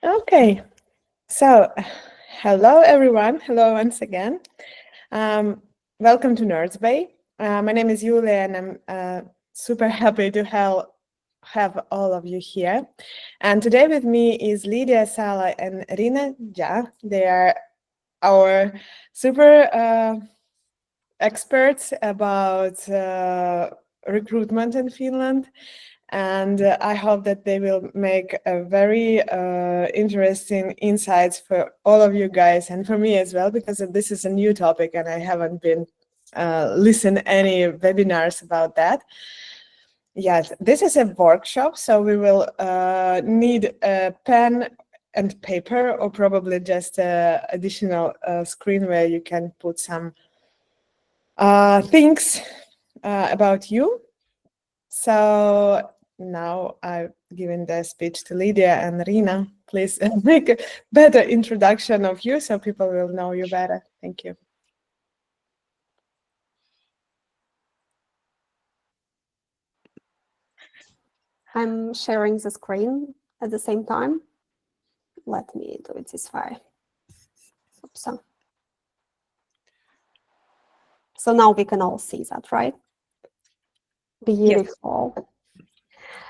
Okay, so hello everyone. Hello once again. Um, Welcome to Nerds Bay. My name is Julia, and I'm super happy to have all of you here. And today with me is Lidia, Sala, and Reena. Ja. They are our super experts about recruitment in Finland. And I hope that they will make a very interesting insights for all of you guys and for me as well, because this is a new topic and I haven't been listen any webinars about that. Yes, this is a workshop, so we will need a pen and paper, or probably just a additional screen where you can put some things about you. So now I've given the speech to Lidia and Reena. Please make a better introduction of you so people will know you better. Thank you. I'm sharing the screen at the same time. Let me do it this way. Oops. So now we can all see that, right? Beautiful. Yes.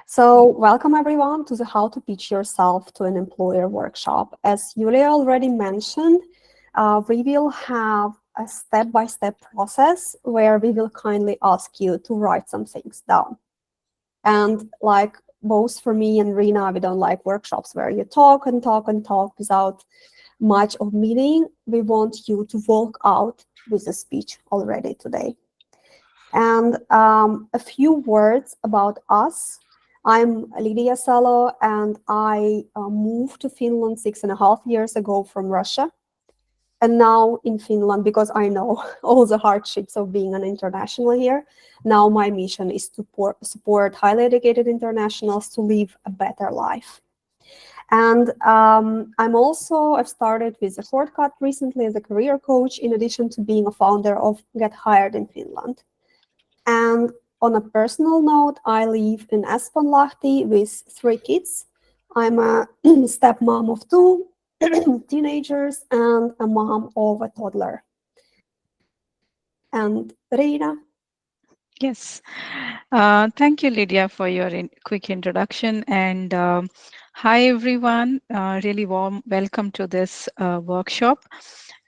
So welcome everyone to the How to Pitch Yourself to an Employer workshop. As Julia already mentioned, we will have a step-by-step process where we will kindly ask you to write some things down. And like both for me and Reena, we don't like workshops where you talk and talk and talk without much of meaning. We want you to walk out with a speech already today. And a few words about us. I'm Lidia Salo, and I moved to Finland 6.5 years ago from Russia. And now in Finland, because I know all the hardships of being an international here, now my mission is to support highly educated internationals to live a better life. And I've started with a shortcut recently as a career coach, in addition to being a founder of Get Hired in Finland. And on a personal note, I live in Espoonlahti with 3 kids. I'm a stepmom of 2 teenagers and a mom of a toddler. And Reena? Yes. Thank you, Lydia, for your quick introduction. And hi, everyone. Really warm welcome to this workshop.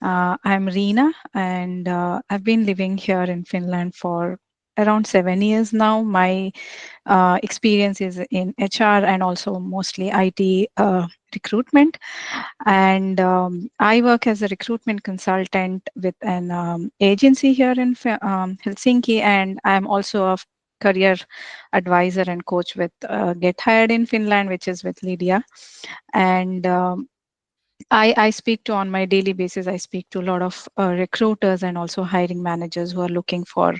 I'm Reena, and I've been living here in Finland for around 7 years now. My experience is in HR and also mostly IT recruitment. And I work as a recruitment consultant with an agency here in Helsinki, and I'm also a career advisor and coach with Get Hired in Finland, which is with Lydia. And I speak to, on my daily basis, I speak to a lot of recruiters and also hiring managers who are looking for,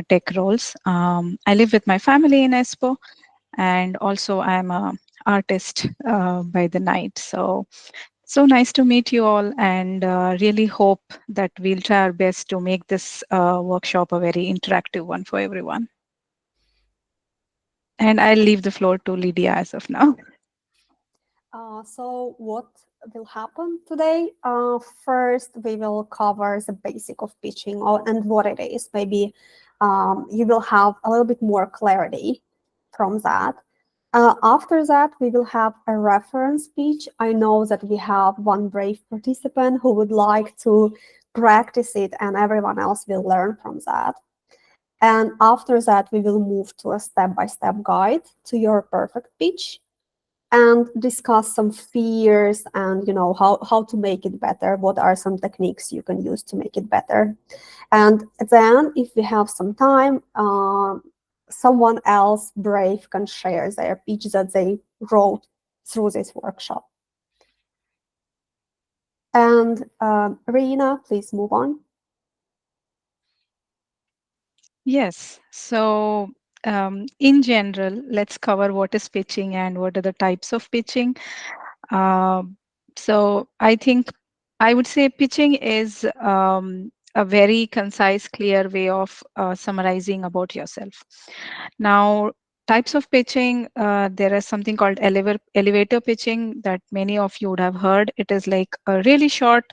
tech roles. I live with my family in Espoo, and also I'm a artist by the night. So nice to meet you all, and really hope that we'll try our best to make this workshop a very interactive one for everyone. And I'll leave the floor to Lydia as of now. So what will happen today? First, we will cover the basic of pitching and what it is. Maybe you will have a little bit more clarity from that. After that, we will have a reference speech. I know that we have one brave participant who would like to practice it, and everyone else will learn from that. And after that, we will move to a step-by-step guide to your perfect pitch and discuss some fears and how to make it better. What are some techniques you can use to make it better? And then, if we have some time, someone else brave can share their pitch that they wrote through this workshop. And Reena, please move on. Yes. So in general, let's cover what is pitching and what are the types of pitching. So I think I would say pitching is a very concise, clear way of summarizing about yourself. Now, types of pitching, there is something called elevator pitching that many of you would have heard. It is like a really short,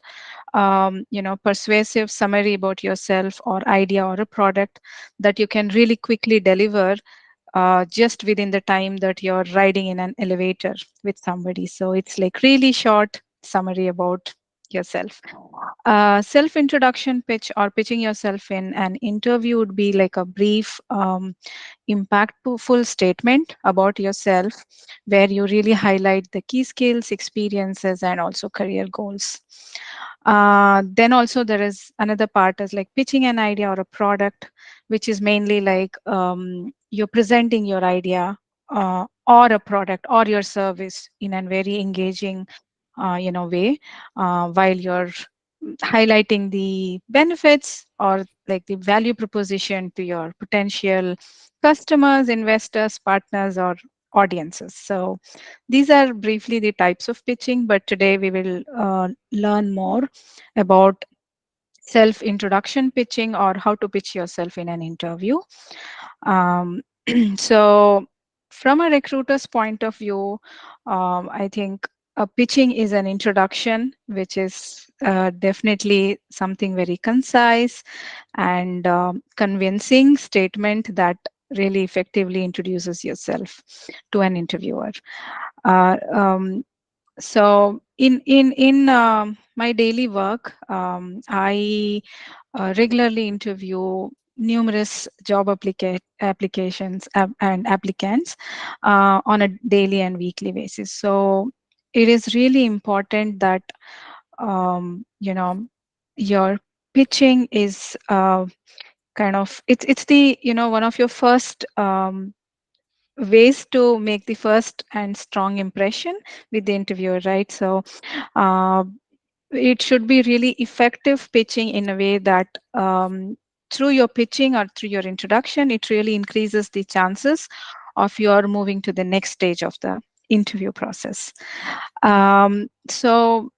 persuasive summary about yourself or idea or a product that you can really quickly deliver just within the time that you're riding in an elevator with somebody. So it's like really short summary about yourself. Self introduction pitch or pitching yourself in an interview would be like a brief, impactful statement about yourself where you really highlight the key skills, experiences, and also career goals. Then also there is another part as like pitching an idea or a product, which is mainly like you're presenting your idea or a product or your service in a very engaging way while you're highlighting the benefits or like the value proposition to your potential customers, investors, partners, or audiences. So these are briefly the types of pitching, but today we will learn more about self introduction pitching or how to pitch yourself in an interview. um, so from a recruiter's point of view, I think pitching is an introduction, which is definitely something very concise and convincing statement that really effectively introduces yourself to an interviewer. Uh, um, so in my daily work, I regularly interview numerous job applications and applicants on a daily and weekly basis. So it is really important that your pitching is it's the one of your first ways to make the first and strong impression with the interviewer, right? So uh, it should be really effective pitching in a way that through your pitching or through your introduction, it really increases the chances of your moving to the next stage of the interview process. So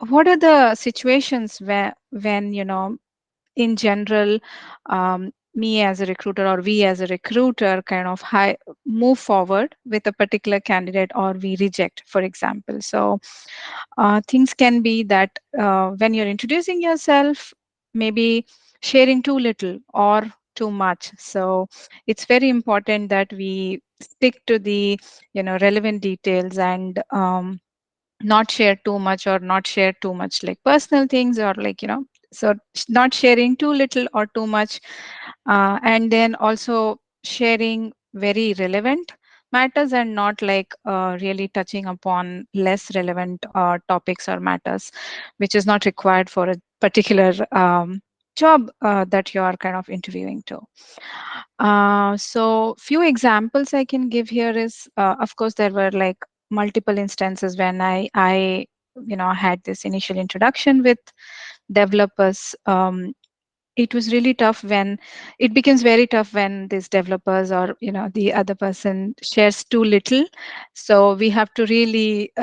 what are the situations where when in general, me as a recruiter or we as a recruiter kind of move forward with a particular candidate or we reject, for example? So things can be that when you're introducing yourself, maybe sharing too little or too much. So it's very important that we stick to the relevant details and not share too much or not share too much like personal things or like so not sharing too little or too much, and then also sharing very relevant matters and not like really touching upon less relevant topics or matters which is not required for a particular job that you are kind of interviewing to. So few examples I can give here is, of course, there were like multiple instances when I had this initial introduction with developers. It was really tough when it becomes very tough when these developers or the other person shares too little. So we have to really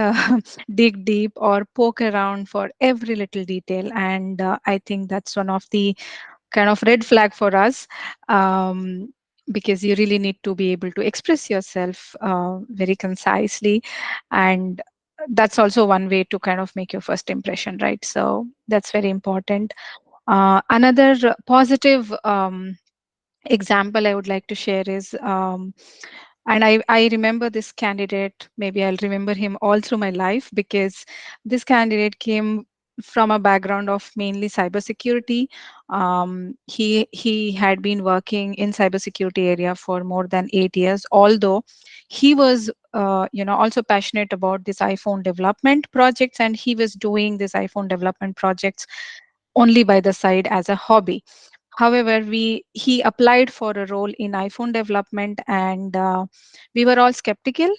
dig deep or poke around for every little detail, and I think that's one of the kind of red flag for us, because you really need to be able to express yourself very concisely, and that's also one way to kind of make your first impression, right? So that's very important. Another positive example I would like to share is, and I remember this candidate, maybe I'll remember him all through my life, because this candidate came from a background of mainly cybersecurity. He had been working in cybersecurity area for more than 8 years, although he was also passionate about this iPhone development projects, and he was doing this iPhone development projects only by the side as a hobby. However, he applied for a role in iPhone development, and we were all skeptical.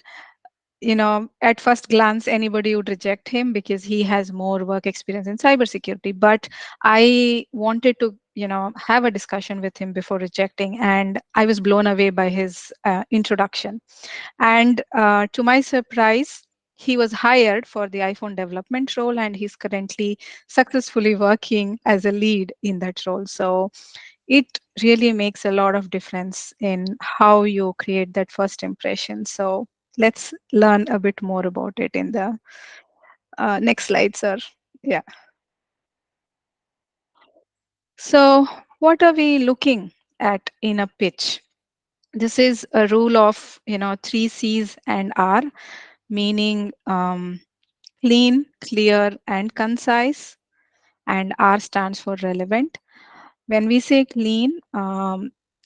At first glance, anybody would reject him because he has more work experience in cybersecurity. But I wanted to, have a discussion with him before rejecting, and I was blown away by his introduction. And to my surprise, he was hired for the iPhone development role, and he's currently successfully working as a lead in that role. So it really makes a lot of difference in how you create that first impression. So let's learn a bit more about it in the next slide, sir. Yeah. So what are we looking at in a pitch? This is a rule of, three C's and R, meaning clean, clear, and concise. And R stands for relevant. When we say clean,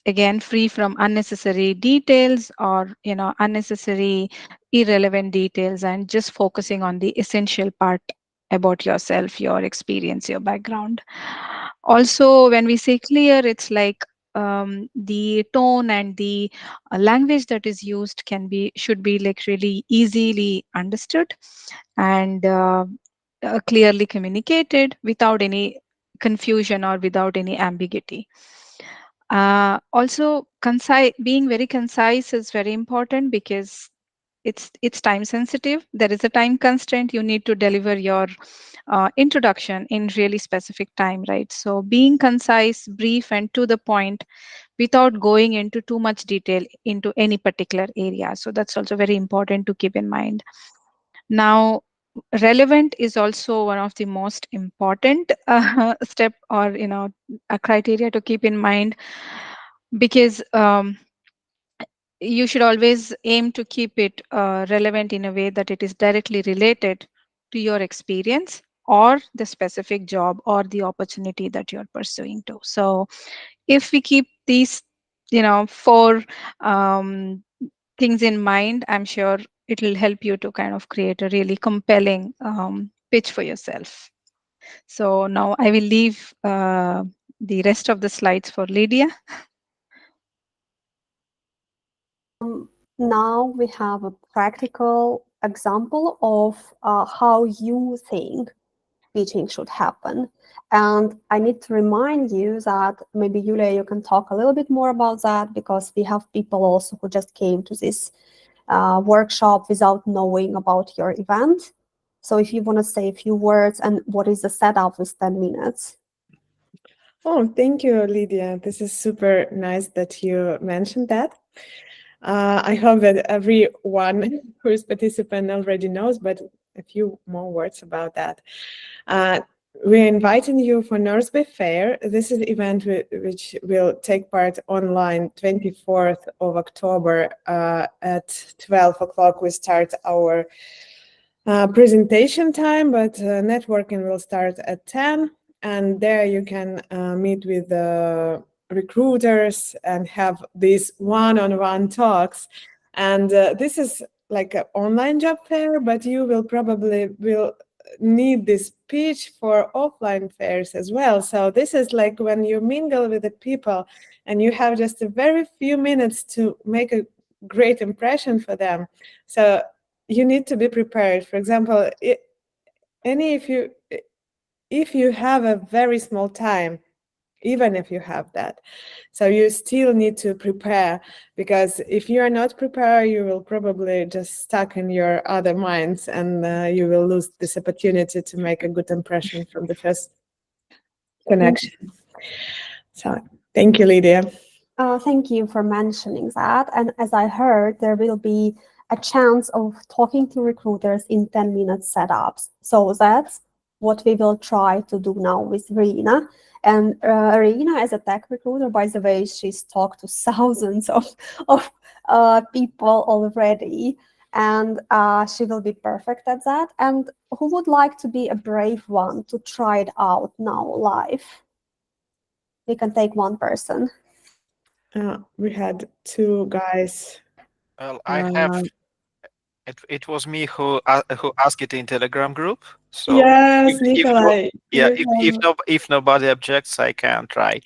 again, free from unnecessary details or unnecessary irrelevant details, and just focusing on the essential part about yourself, your experience, your background. Also, when we say clear, it's like the tone and the language that is used should be like really easily understood and clearly communicated without any confusion or without any ambiguity. Also, being very concise is very important because it's time sensitive. There is a time constraint. You need to deliver your introduction in really specific time, right? So being concise, brief, and to the point without going into too much detail into any particular area. So that's also very important to keep in mind. Now, relevant is also one of the most important step, or a criteria to keep in mind, because you should always aim to keep it relevant in a way that it is directly related to your experience or the specific job or the opportunity that you're pursuing to. So if we keep these four um, things in mind, I'm sure it will help you to kind of create a really compelling pitch for yourself. So now I will leave the rest of the slides for Lydia. Now we have a practical example of how you think pitching should happen. And I need to remind you that maybe Yulia, you can talk a little bit more about that, because we have people also who just came to this workshop without knowing about your event. So if you want to say a few words, and what is the setup with 10 minutes? Oh, thank you, Lydia. This is super nice that you mentioned that. I hope that everyone who is participant already knows, but a few more words about that. We're inviting you for Northby Fair. This is an event which will take part online 24th of October at 12 o'clock. We start our presentation time, but networking will start at 10. And there you can meet with recruiters and have these one-on-one talks. And this is like an online job fair, but you will probably need this pitch for offline fairs as well. So this is like when you mingle with the people and you have just a very few minutes to make a great impression for them. So you need to be prepared. For example, if you have a very small time, even if you have that, so you still need to prepare, because if you are not prepared, you will probably just stuck in your other minds, and you will lose this opportunity to make a good impression from the first connection. So thank you, Lydia. Thank you for mentioning that. And as I heard, there will be a chance of talking to recruiters in 10-minute setups. So that's what we will try to do now with Reena. And Reena, as a tech recruiter, by the way, she's talked to thousands of people already. And she will be perfect at that. And who would like to be a brave one to try it out now live? We can take one person. We had two guys. Well, I have. It was me who asked it in Telegram group. So Yes, if no, Nikolai, yeah, you have, if nobody objects, I can try.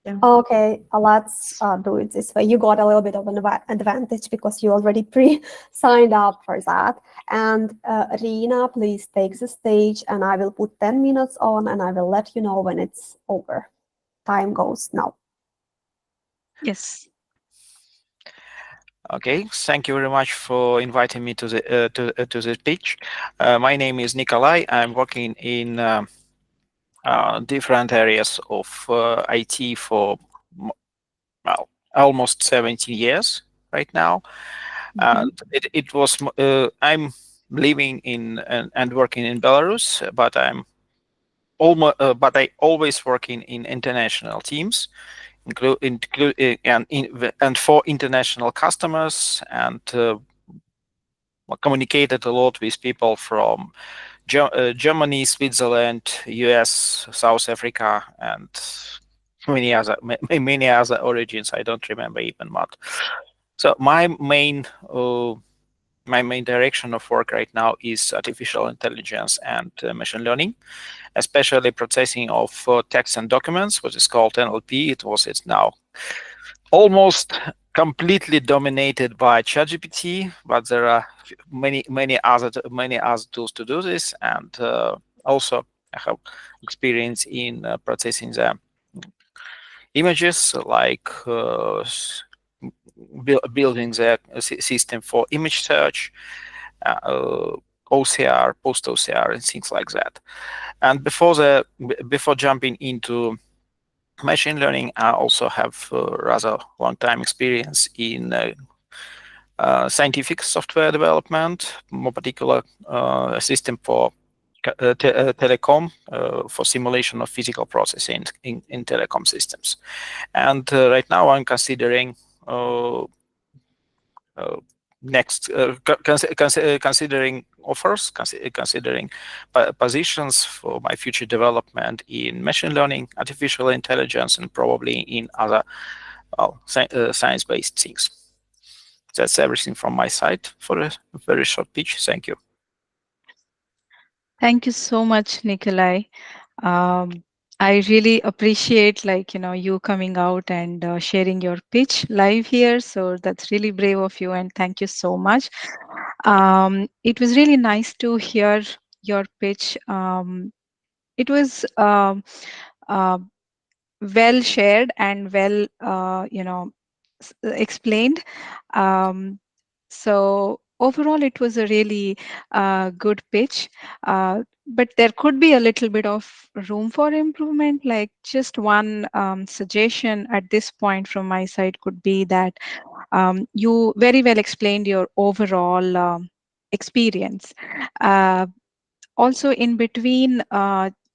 yeah. Okay, let's do it this way. You got a little bit of an advantage because you already pre-signed up for that. And Reena, please take the stage, and I will put 10 minutes on, and I will let you know when it's over. Time goes now. Yes. Okay, thank you very much for inviting me to the pitch. My name is Nikolai. I'm working in different areas of IT for well, almost 17 years right now. And it was I'm living in and working in Belarus, but I always working in international teams, and for international customers, and communicated a lot with people from Germany, Switzerland, US, South Africa, and many other origins. I don't remember even what. So my main direction of work right now is artificial intelligence and machine learning, especially processing of text and documents, which is called NLP. It's now almost completely dominated by ChatGPT, but there are many other tools to do this, and also I have experience in processing the images, like building the system for image search, uh, OCR, post OCR, and things like that. And before jumping into machine learning, I also have rather long time experience in scientific software development, more particular a system for telecom, for simulation of physical processing in telecom systems. And right now I'm considering uh, next considering offers, considering positions for my future development in machine learning, artificial intelligence, and probably in other science-based things. That's everything from my side for a very short pitch. Thank you. Thank you so much, Nikolai. Um, I really appreciate, you coming out and sharing your pitch live here. So that's really brave of you, and thank you so much. It was really nice to hear your pitch. It was uh, well shared and well, explained. Um, so overall, it was a really good pitch. But there could be a little bit of room for improvement. Like, just one suggestion at this point from my side could be that you very well explained your overall experience. Uh, Also, in between,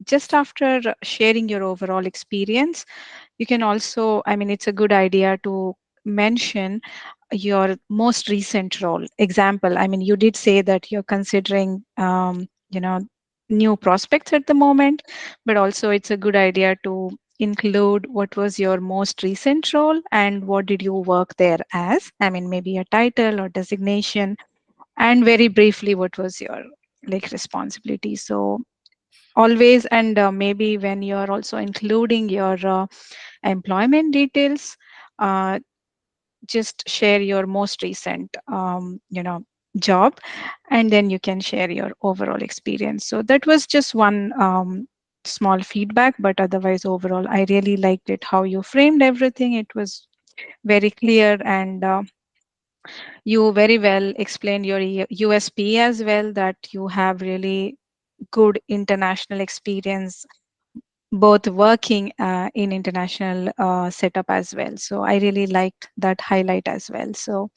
just after sharing your overall experience, you can also, I mean, it's a good idea to mention your most recent role. Example, I mean, you did say that you're considering, new prospects at the moment, but also it's a good idea to include what was your most recent role and what did you work there as. I mean, maybe a title or designation, and very briefly, what was your responsibility. So always, and maybe when you're also including your employment details, uh, just share your most recent job, and then you can share your overall experience. So that was just one small feedback, but otherwise overall I really liked it how you framed everything. It was very clear, and you very well explained your USP as well, that you have really good international experience, both working in international setup as well. So I really liked that highlight as well. So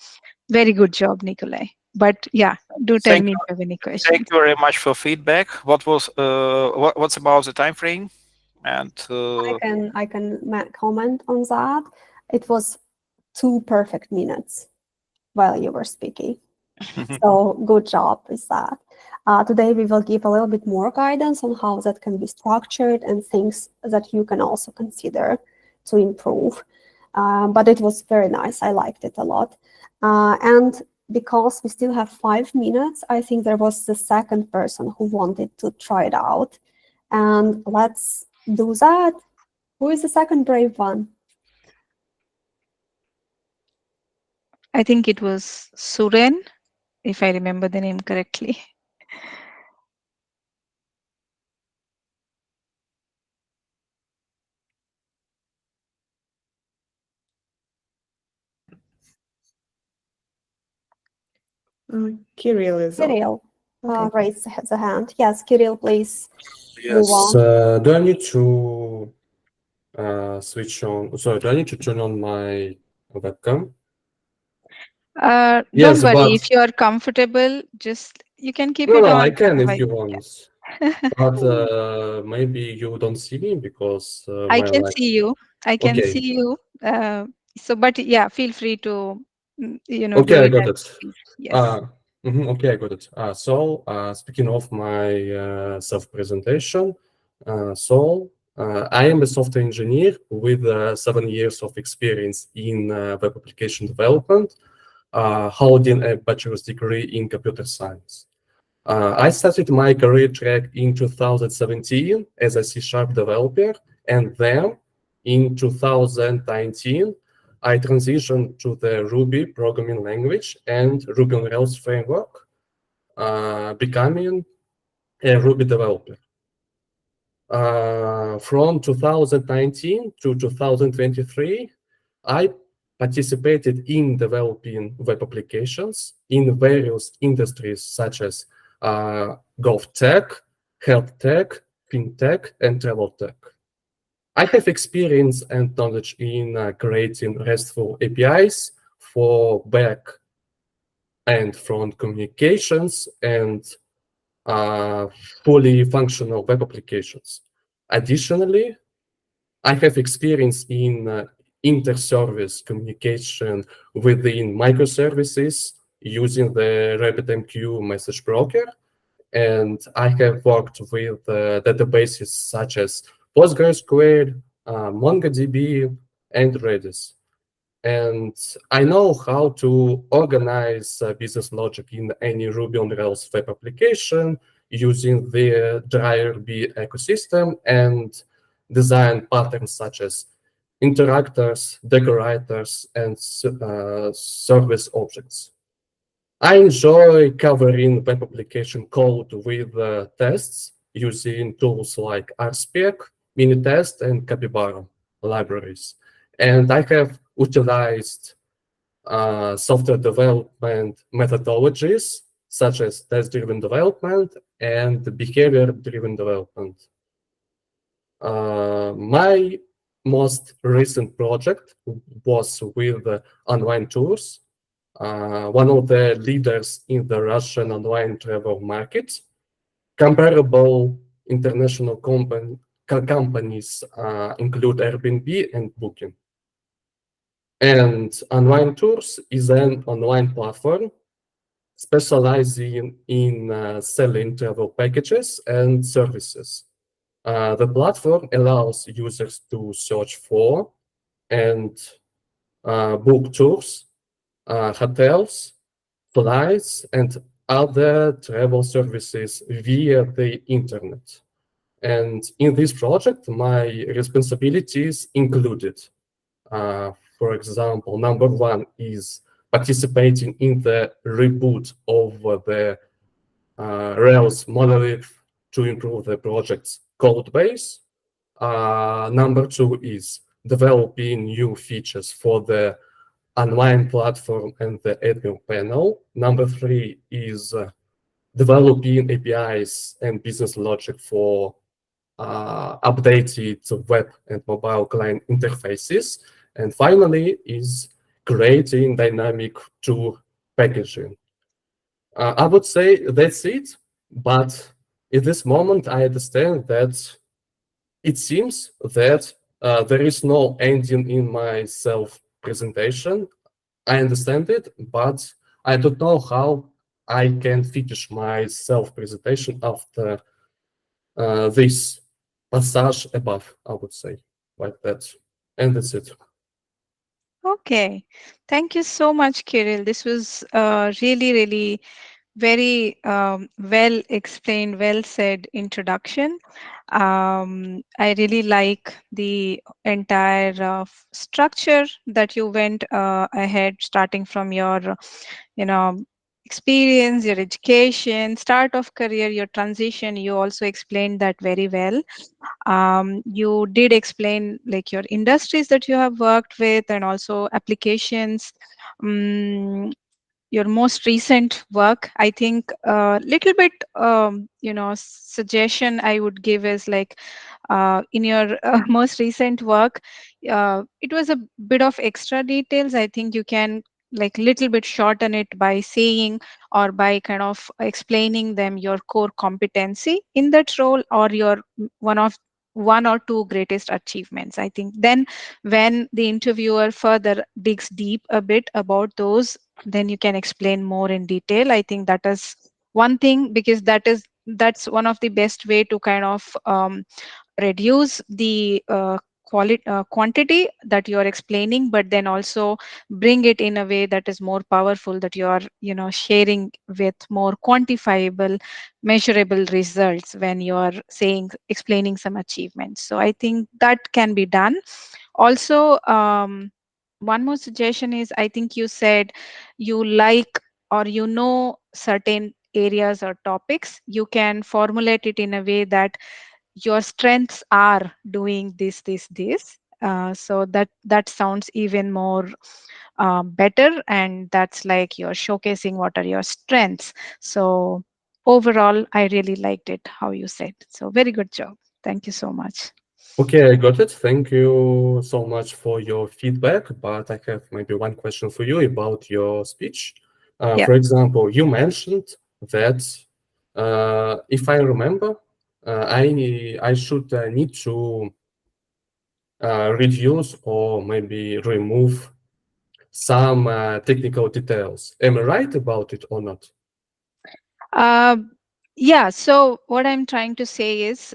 very good job, Nikolai. But yeah, do tell Thank me if you. you have any Thank questions. you very much for feedback. What's about the time frame? And I can comment on that. It was 2 perfect minutes while you were speaking. So good job with that. Today we will give a little bit more guidance on how that can be structured and things that you can also consider to improve. But it was very nice. I liked it a lot. And because we still have 5 minutes, I think there was the second person who wanted to try it out. And let's do that. Who is the second brave one? I think it was Suren, if I remember the name correctly. Kirill is up. Kirill Okay. raised the hand. Yes, Kirill, please move Yes. on. Do I need to switch on. Sorry, do I need to turn on my webcam? Don't Yes, worry, but if you're comfortable, just you can keep no, it no, I on. can if Otherwise, you want. yeah. But maybe you don't see me because I my can light. see you. I can Okay, see you. But yeah, feel free to, do okay, I it got as it. you please. Yes. Uh, okay, I got it. Speaking of my self-presentation, I am a software engineer with 7 years of experience in web application development, holding a bachelor's degree in computer science. I started my career track in 2017 as a C# developer, and then in 2019, I transitioned to the Ruby programming language and Ruby on Rails framework, becoming a Ruby developer. From 2019 to 2023, I participated in developing web applications in various industries such as GovTech, health tech, fintech, and travel tech. I have experience and knowledge in creating RESTful APIs for back and front communications and uh, fully functional web applications. Additionally, I have experience in inter-service communication within microservices using the RabbitMQ message broker, and I have worked with databases such as PostgreSQL, MongoDB, and Redis. And I know how to organize business logic in any Ruby on Rails web application using the dry-RB ecosystem and design patterns such as interactors, decorators, and service objects. I enjoy covering web application code with tests using tools like RSpec, Minitest, and Capybara libraries. And I have utilized software development methodologies such as test-driven development and behavior-driven development. My most recent project was with online tours, one of the leaders in the Russian online travel market. Comparable international companies include Airbnb and Booking. And online tours is an online platform specializing in selling travel packages and services. The platform allows users to search for and book tours, hotels, flights, and other travel services via the internet. And in this project, my responsibilities included, uh, for example, number one is participating in the reboot of the Rails monolith to improve the project's code base. Number two is developing new features for the online platform and the admin panel. Number three is developing APIs and business logic for updated web and mobile client interfaces. And finally is creating dynamic tool packaging. I would say that's it, but at this moment I understand that it seems that there is no ending in my self-presentation. I understand it, but I don't know how I can finish my self-presentation after this passage above, I would say, like that. And that's it. Okay. Thank you so much, Kirill. This was really, really very well explained, well said introduction. I really like the entire structure that you went ahead, starting from your, you know, experience, your education, start of career, your transition. You also explained that very well. You did explain like your industries that you have worked with and also applications. Um, your most recent work, I think a little bit suggestion I would give is like in your most recent work, it was a bit of extra details. I think you can like little bit shorten it by saying or by kind of explaining them your core competency in that role or your one or two greatest achievements. I think then when the interviewer further digs deep a bit about those, then you can explain more in detail. I think that is one thing, because that's one of the best way to kind of reduce the quantity that you are explaining, but then also bring it in a way that is more powerful, that you are sharing with more quantifiable, measurable results when you are saying explaining some achievements. So I think that can be done. Also, one more suggestion is, I think you said you like or certain areas or topics. You can formulate it in a way that your strengths are doing this. So that sounds even more better, and that's like you're showcasing what are your strengths. So overall, I really liked it how you said. So very good job. Thank you so much. Okay, I got it. Thank you so much for your feedback, but I have maybe one question for you about your speech. Yeah. For example, you mentioned that if I remember, I should need to reduce or maybe remove some technical details. Am I right about it or not? Uh, yeah, so what I'm trying to say is,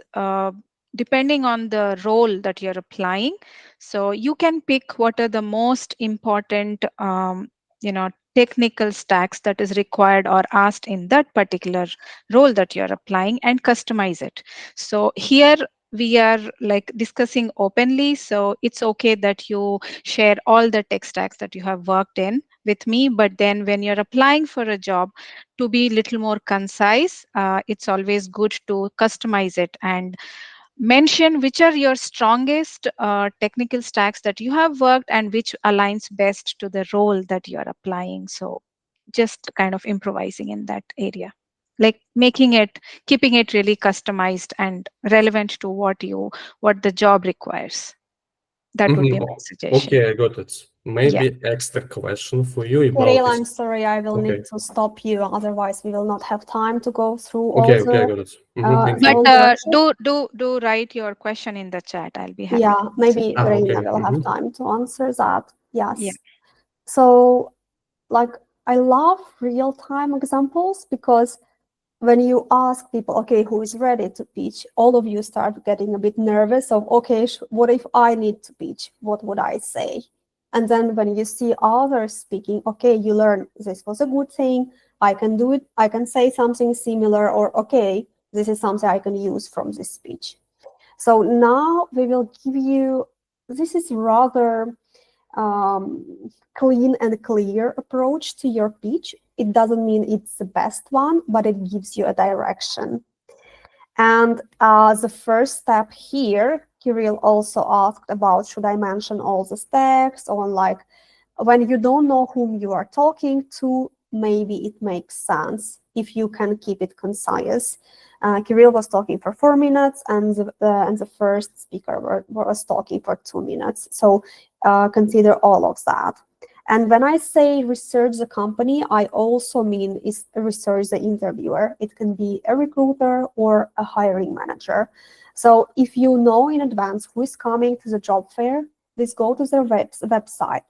depending on the role that you're applying, so you can pick what are the most important, technical stacks that is required or asked in that particular role that you're applying, and customize it. So here we are like discussing openly, so it's okay that you share all the tech stacks that you have worked in with me, but then when you're applying for a job, to be little more concise, it's always good to customize it and mention which are your strongest technical stacks that you have worked and which aligns best to the role that you are applying. So just kind of improvising in that area, like keeping it really customized and relevant to what the job requires. That would be my Mhm. suggestion. Okay, I got it. Yeah. Maybe extra question for you about Kirill, this. I'm sorry, I will Okay, need to stop you, otherwise we will not have time to go through all okay, I the got it. Thank But you. all the options. do write your question in the chat. I'll be happy Yeah, to answer. maybe Ah, Reina okay. will have time to answer that. Yeah. Yes. So, like, I love real-time examples because when you ask people, okay, who is ready to pitch, all of you start getting a bit nervous of, okay, what if I need to pitch? What would I say? And then when you see others speaking, okay, you learn this was a good thing. I can do it. I can say something similar, or okay, this is something I can use from this speech. So now we will give you, this is rather clean and clear approach to your pitch. It doesn't mean it's the best one, but it gives you a direction. And the first step here, Kirill also asked about, should I mention all the stacks, or like when you don't know whom you are talking to, maybe it makes sense if you can keep it concise. Kirill was talking for 4 minutes, and the first speaker was talking for 2 minutes. So consider all of that. And when I say research the company, I also mean is research the interviewer. It can be a recruiter or a hiring manager. So if you know in advance who is coming to the job fair, please go to their website,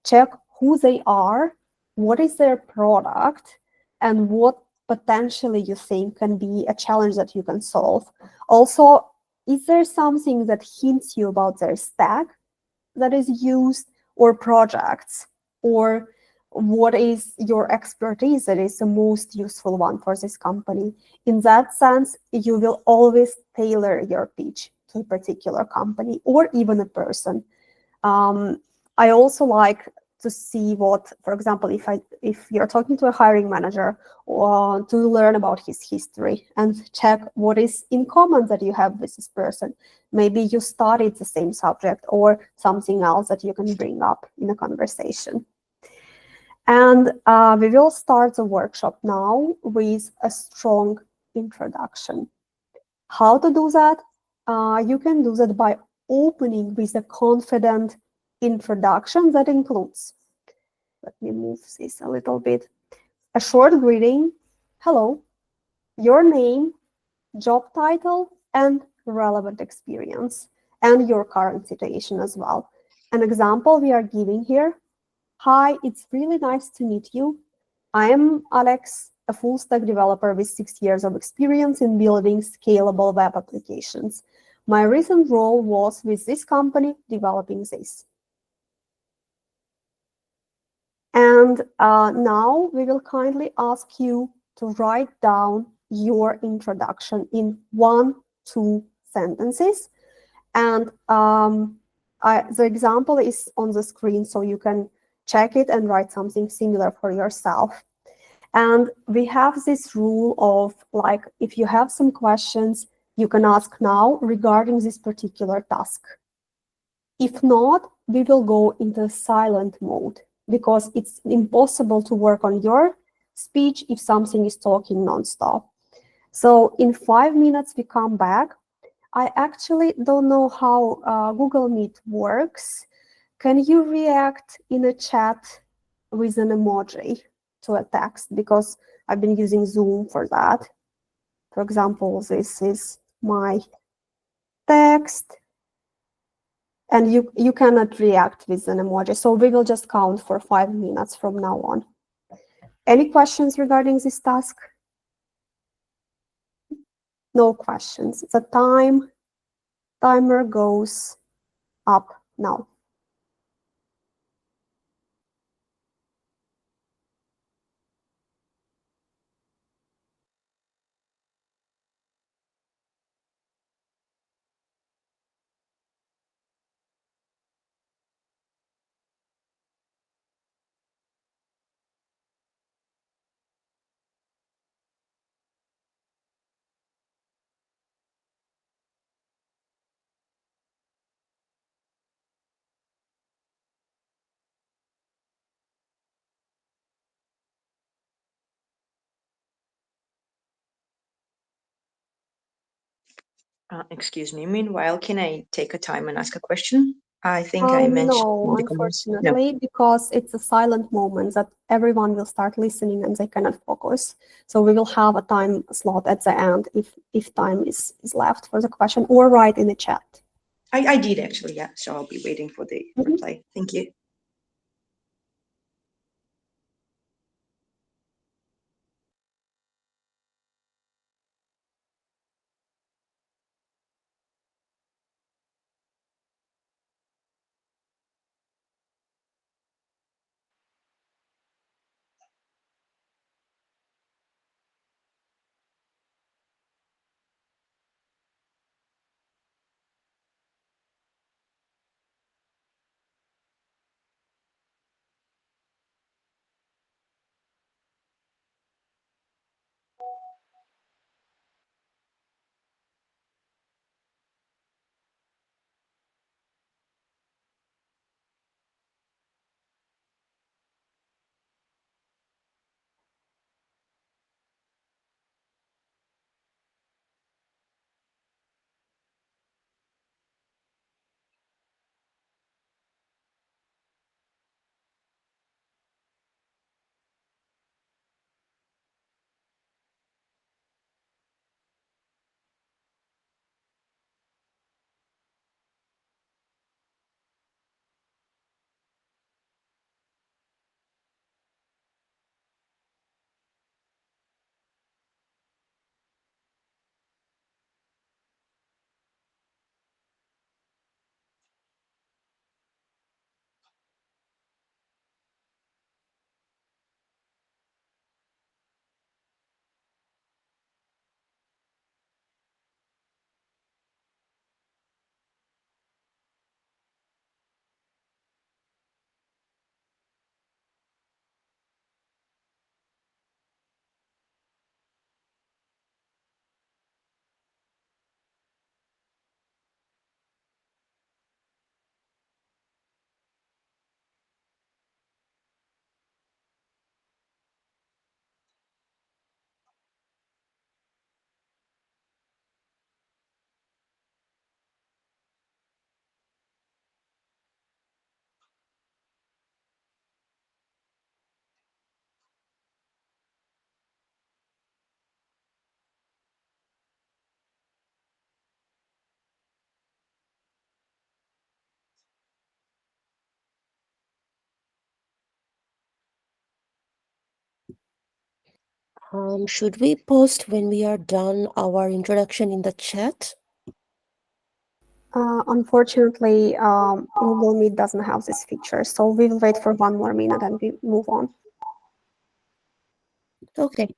check who they are, what is their product, and what potentially you think can be a challenge that you can solve. Also, is there something that hints you about their stack that is used, or projects, or what is your expertise that is the most useful one for this company? In that sense, you will always tailor your pitch to a particular company or even a person. I also like to see what, for example, if you're talking to a hiring manager, or to learn about his history and check what is in common that you have with this person. Maybe you studied the same subject or something else that you can bring up in a conversation. And we will start the workshop now with a strong introduction. How to do that? you can do that by opening with a confident introduction that includes, let me move this a little bit, a short greeting, hello, your name, job title, and relevant experience, and your current situation as well. An example we are giving here, hi, it's really nice to meet you. I am Alex, a full stack developer with 6 years of experience in building scalable web applications. My recent role was with this company developing this. And now we will kindly ask you to write down your introduction in 1-2 sentences. And the example is on the screen, so you can check it and write something similar for yourself. And we have this rule of, like, if you have some questions, you can ask now regarding this particular task. If not, we will go into silent mode because it's impossible to work on your speech if something is talking nonstop. So in 5 minutes, we come back. I actually don't know how Google Meet works. Can you react in a chat with an emoji to a text? Because I've been using Zoom for that. For example, this is my text, and you cannot react with an emoji. So we will just count for 5 minutes from now on. Any questions regarding this task? No questions. The timer goes up now. Excuse me. Meanwhile, can I take a time and ask a question? I think I mentioned No, in the comments. No. unfortunately, because it's a silent moment that everyone will start listening and they cannot focus. So we will have a time slot at the end if time is left for the question, or write in the chat. I did actually, yeah. So I'll be waiting for the reply. Thank you. Should we post when we are done our introduction in the chat? Unfortunately, Google Meet doesn't have this feature, so we will wait for 1 more minute and we move on. Okay.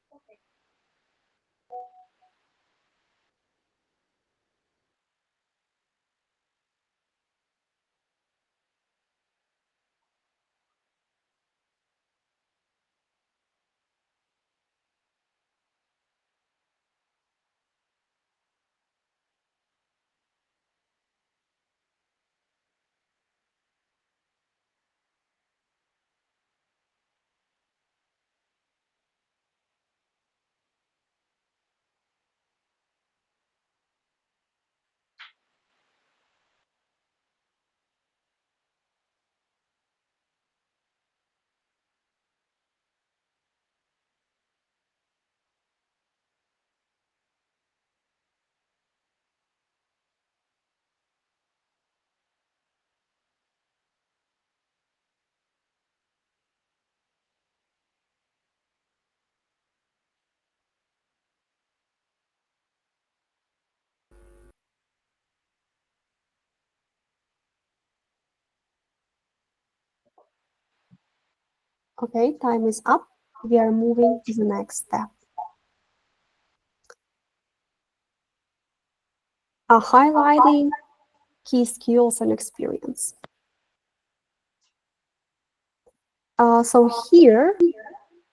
Okay, time is up. We are moving to the next step. Highlighting key skills and experience. So here,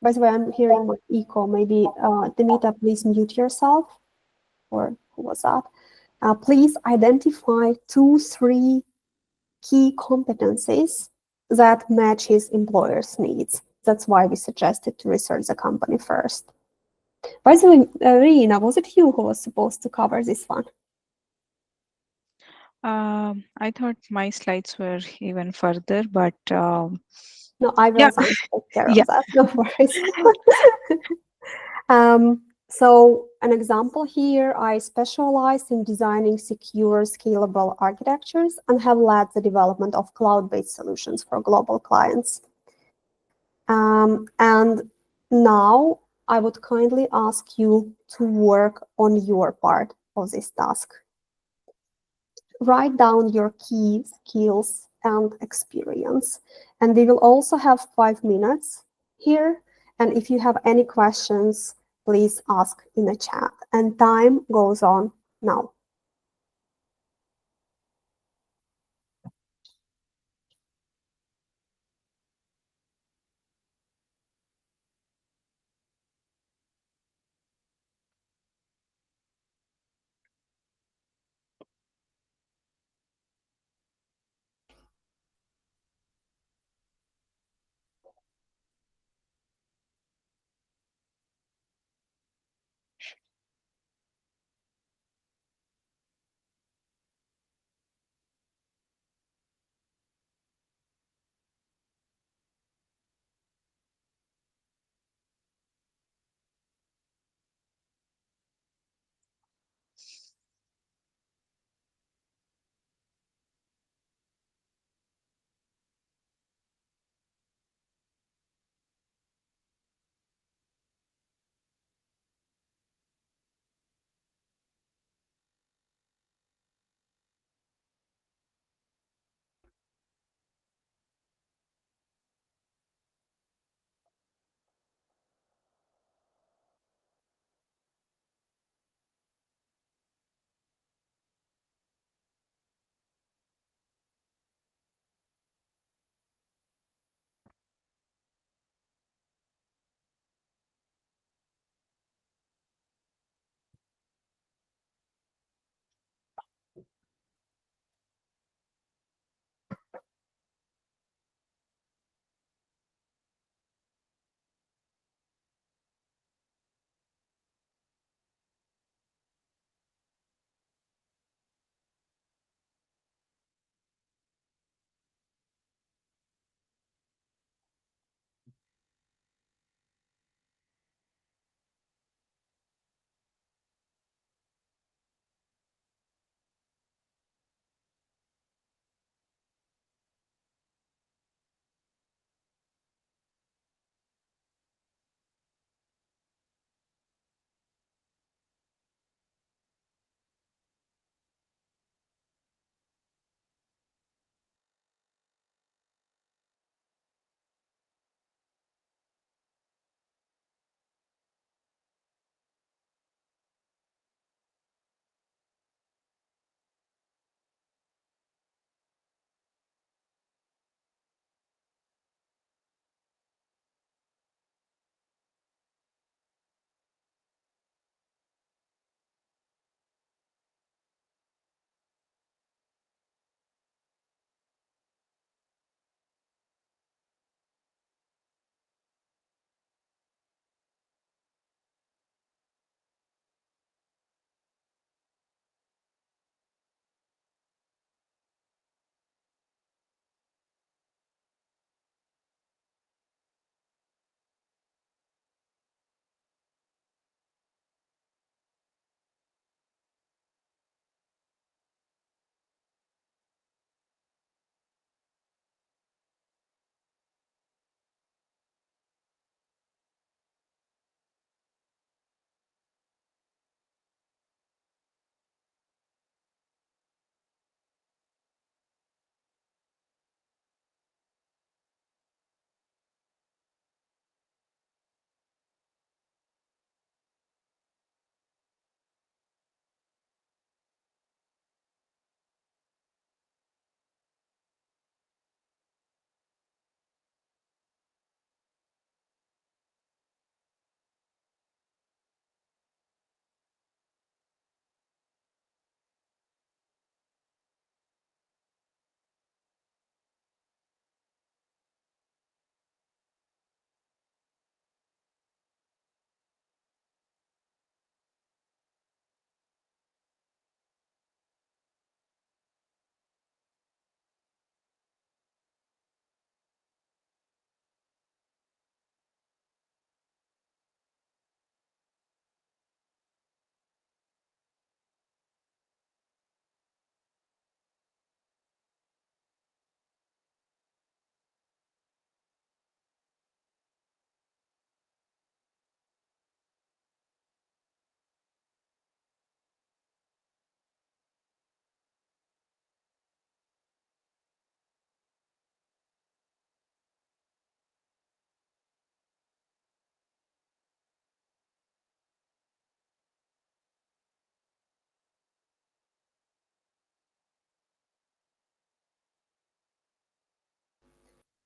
by the way, I'm hearing my echo. Maybe Demita, please mute yourself. Or who was that? Please identify 2-3 key competencies that match his employer's needs. That's why we suggested to research the company first. By the way, Reena, was it you who was supposed to cover this one? I thought my slides were even further, but No, I will yeah, take care yeah. of that. No worries. So an example here, I specialized in designing secure, scalable architectures and have led the development of cloud-based solutions for global clients. And now I would kindly ask you to work on your part of this task. Write down your key skills and experience. And we will also have 5 minutes here. And if you have any questions, please ask in the chat. And time goes on now.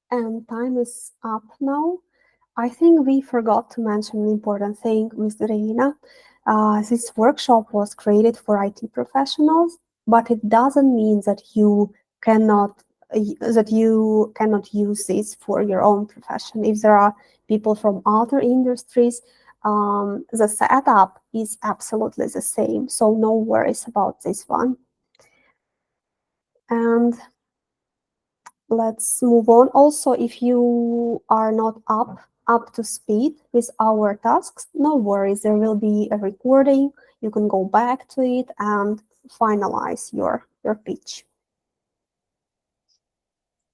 And time is up now. I think we forgot to mention an important thing with Reena. This workshop was created for IT professionals, but it doesn't mean cannot that you cannot use this for your own profession. If there are people from other industries, the setup is absolutely the same. So no worries about this one. And let's move on. Also, if you are not up to speed with our tasks, no worries. There will be a recording. You can go back to it and finalize your pitch.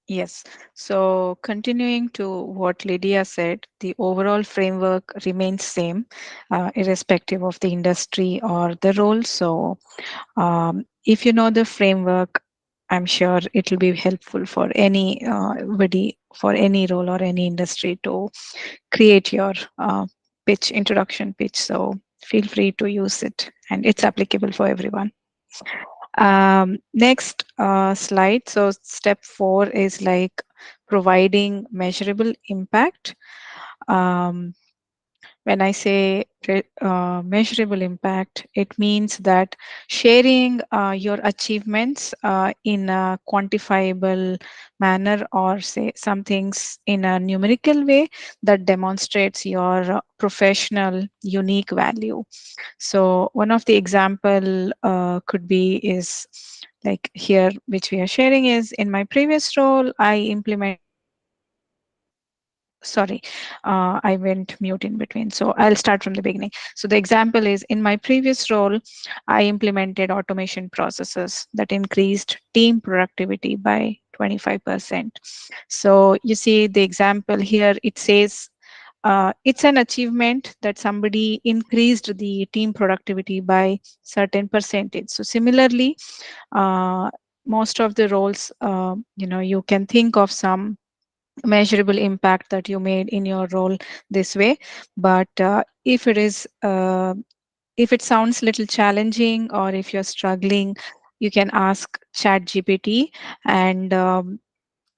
Yes. So continuing to what Lydia said, the overall framework remains same, irrespective of the industry or the role. So if you know the framework, I'm sure it will be helpful for anybody, for any role or any industry to create your pitch, introduction pitch. So feel free to use it, and it's applicable for everyone. Next slide. So step 4 is like providing measurable impact. Um, when I say measurable impact, it means that sharing your achievements in a quantifiable manner, or say some things in a numerical way that demonstrates your professional unique value. So one of the example could be is like here, which we are sharing is in my previous role, I implement. Sorry, I went mute in between. So I'll start from the beginning. So the example is in my previous role, I implemented automation processes that increased team productivity by 25%. So you see the example here, it says it's an achievement that somebody increased the team productivity by certain percentage. So similarly, most of the roles, you can think of some measurable impact that you made in your role this way. But if it sounds little challenging, or if you're struggling, you can ask chat gpt, and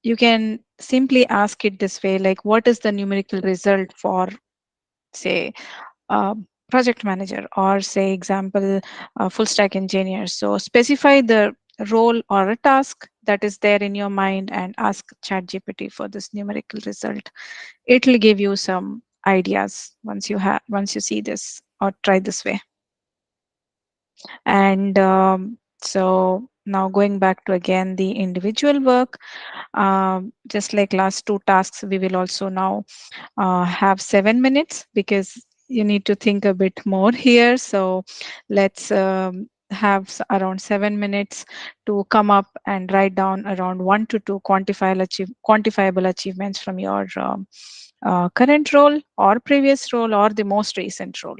you can simply ask it this way, like what is the numerical result for, say, project manager, or say example, full stack engineer. So specify the role or a task that is there in your mind and ask ChatGPT for this numerical result. It will give you some ideas once you see this or try this way. And so now going back to again the individual work, just like last two tasks, we will also now have 7 minutes, because you need to think a bit more here. So let's have around 7 minutes to come up and write down around 1 to 2 quantifiable achievements from your current role or previous role or the most recent role.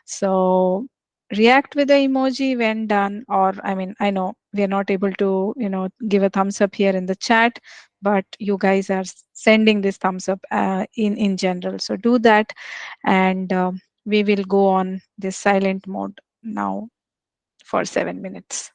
So react with the emoji when done, or I mean, I know we are not able to give a thumbs up here in the chat, but you guys are sending this thumbs up in general, so do that. And we will go on this silent mode now for 7 minutes.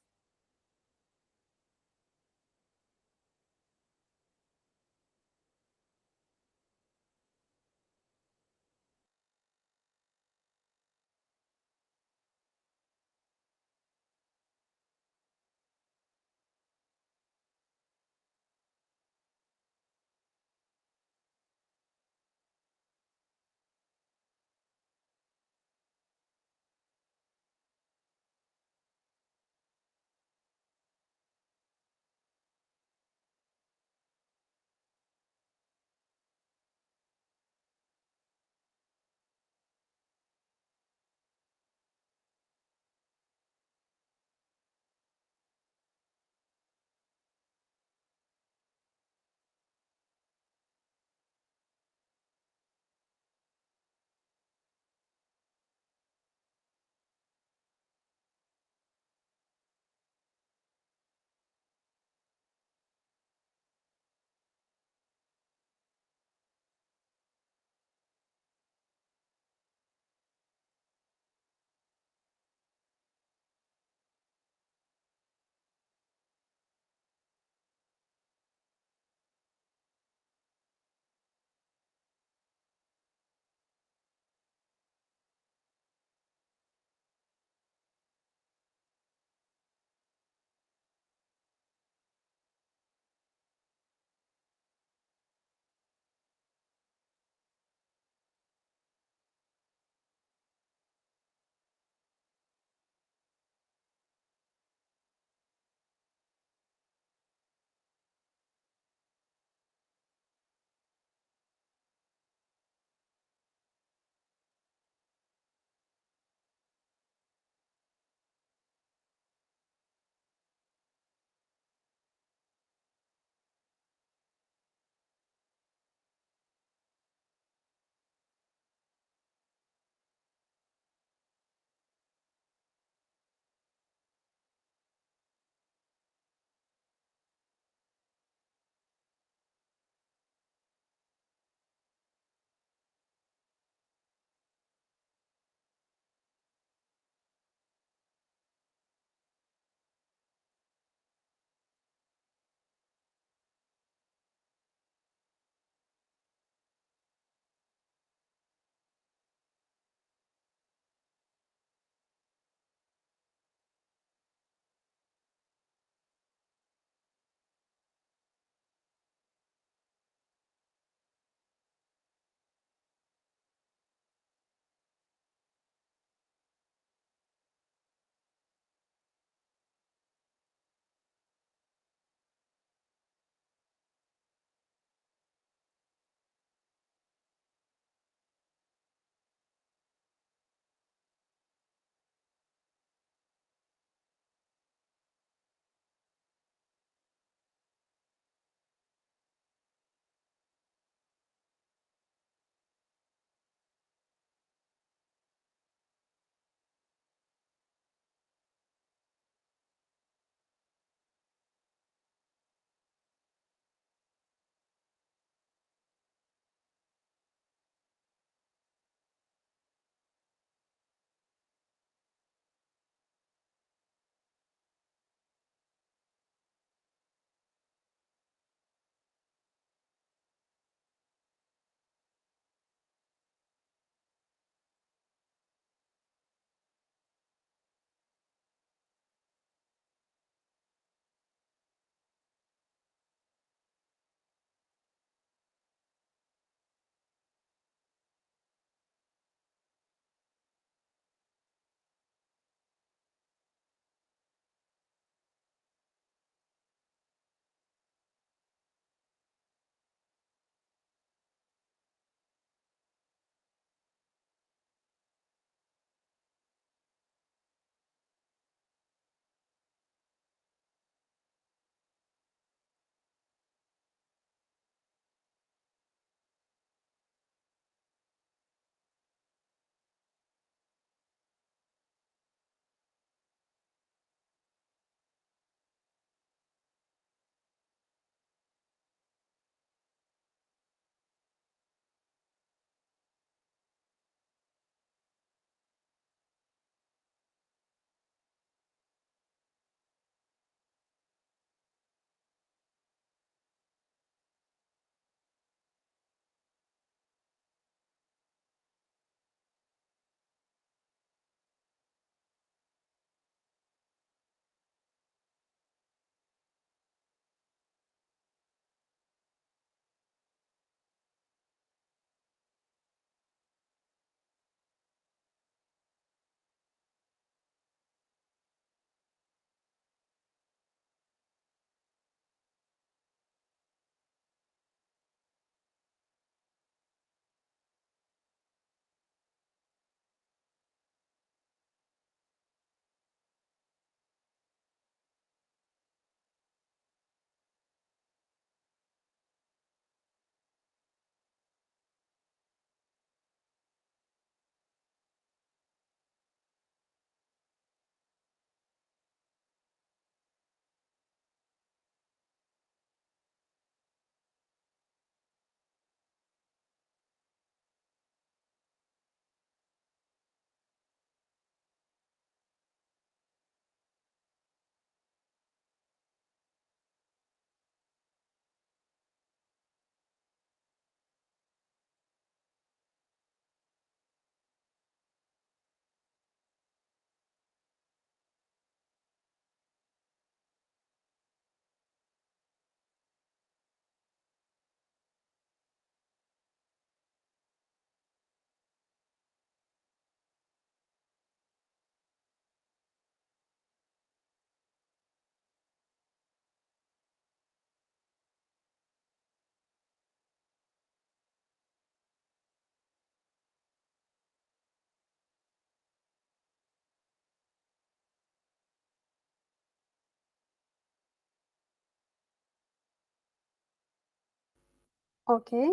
Okay,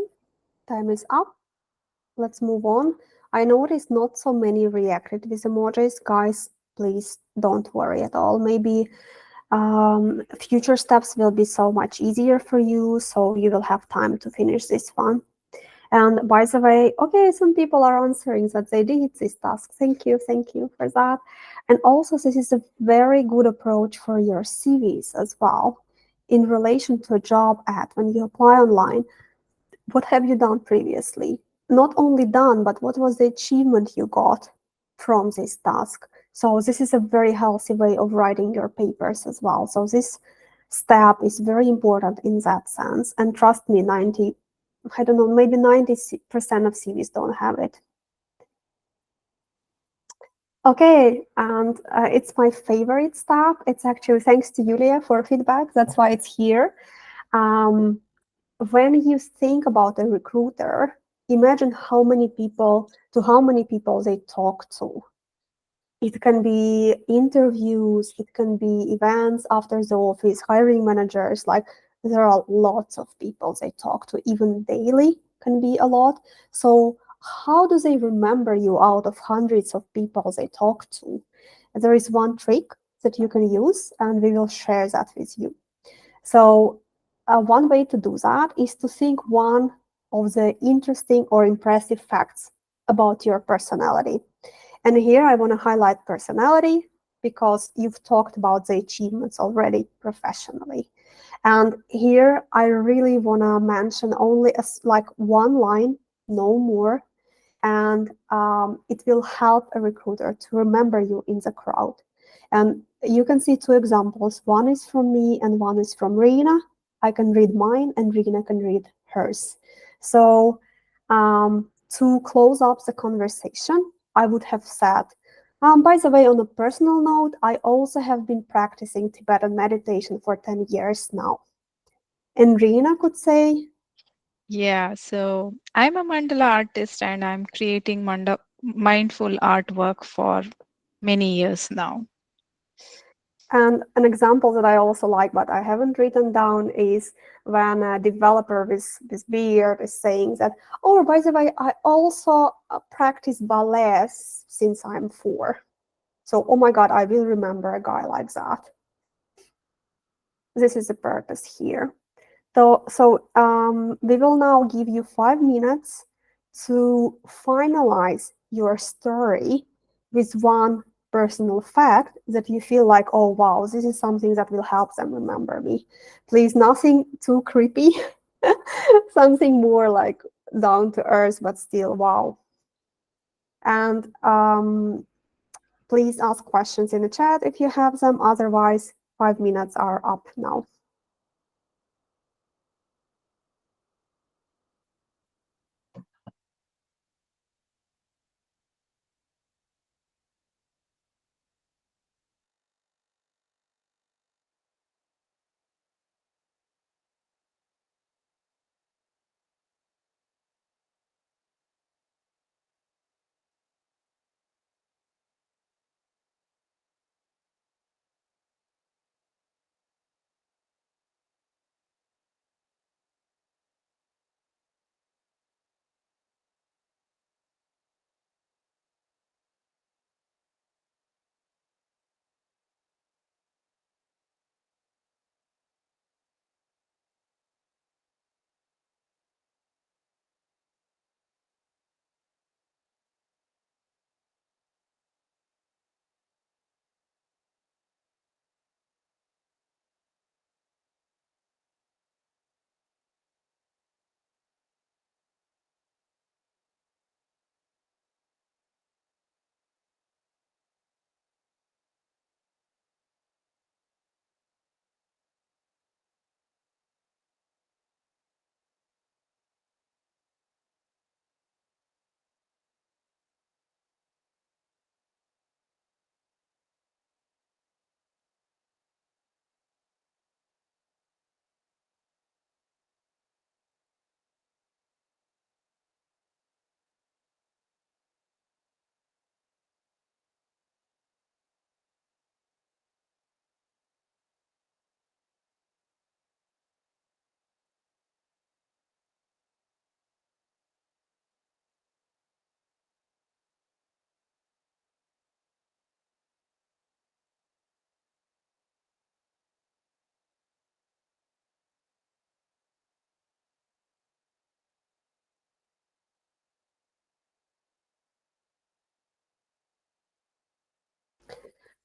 time is up. Let's move on. I noticed not so many reacted with emojis. Guys, please don't worry at all. Maybe future steps will be so much easier for you, so you will have time to finish this one. And by the way, okay, some people are answering that they did this task. Thank you for that. And also, this is a very good approach for your CVs as well. In relation to a job ad, when you apply online, what have you done previously? Not only done, but what was the achievement you got from this task? So this is a very healthy way of writing your papers as well. So this step is very important in that sense. And trust me, I don't know, maybe 90% of CVs don't have it. Okay, and it's my favorite step. It's actually thanks to Julia for feedback. That's why it's here. When you think about a recruiter, imagine how many people they talk to. It can be interviews, it can be events after the office, hiring managers. Like there are lots of people they talk to, even daily can be a lot. So how do they remember you out of hundreds of people they talk to? There is one trick that you can use, and we will share that with you. So one way to do that is to think one of the interesting or impressive facts about your personality. And here I want to highlight personality because you've talked about the achievements already professionally. And here I really want to mention only like one line, no more. And it will help a recruiter to remember you in the crowd. And you can see two examples. One is from me and one is from Reena. I can read mine and Reena can read hers. So to close up the conversation, I would have said, by the way, on a personal note, I also have been practicing Tibetan meditation for 10 years now. And Reena could say, Yeah, so I'm a mandala artist and I'm creating mindful artwork for many years now. and an example that I also like, but I haven't written down, is when a developer with beard is saying that, oh, by the way, I also practice ballet since I'm 4. So, oh my God, I will remember a guy like that. This is the purpose here. So we will now give you 5 minutes to finalize your story with one personal fact that you feel like, oh, wow, this is something that will help them remember me. Please, nothing too creepy, something more like down to earth, but still, wow. And please ask questions in the chat if you have them. Otherwise, 5 minutes are up now.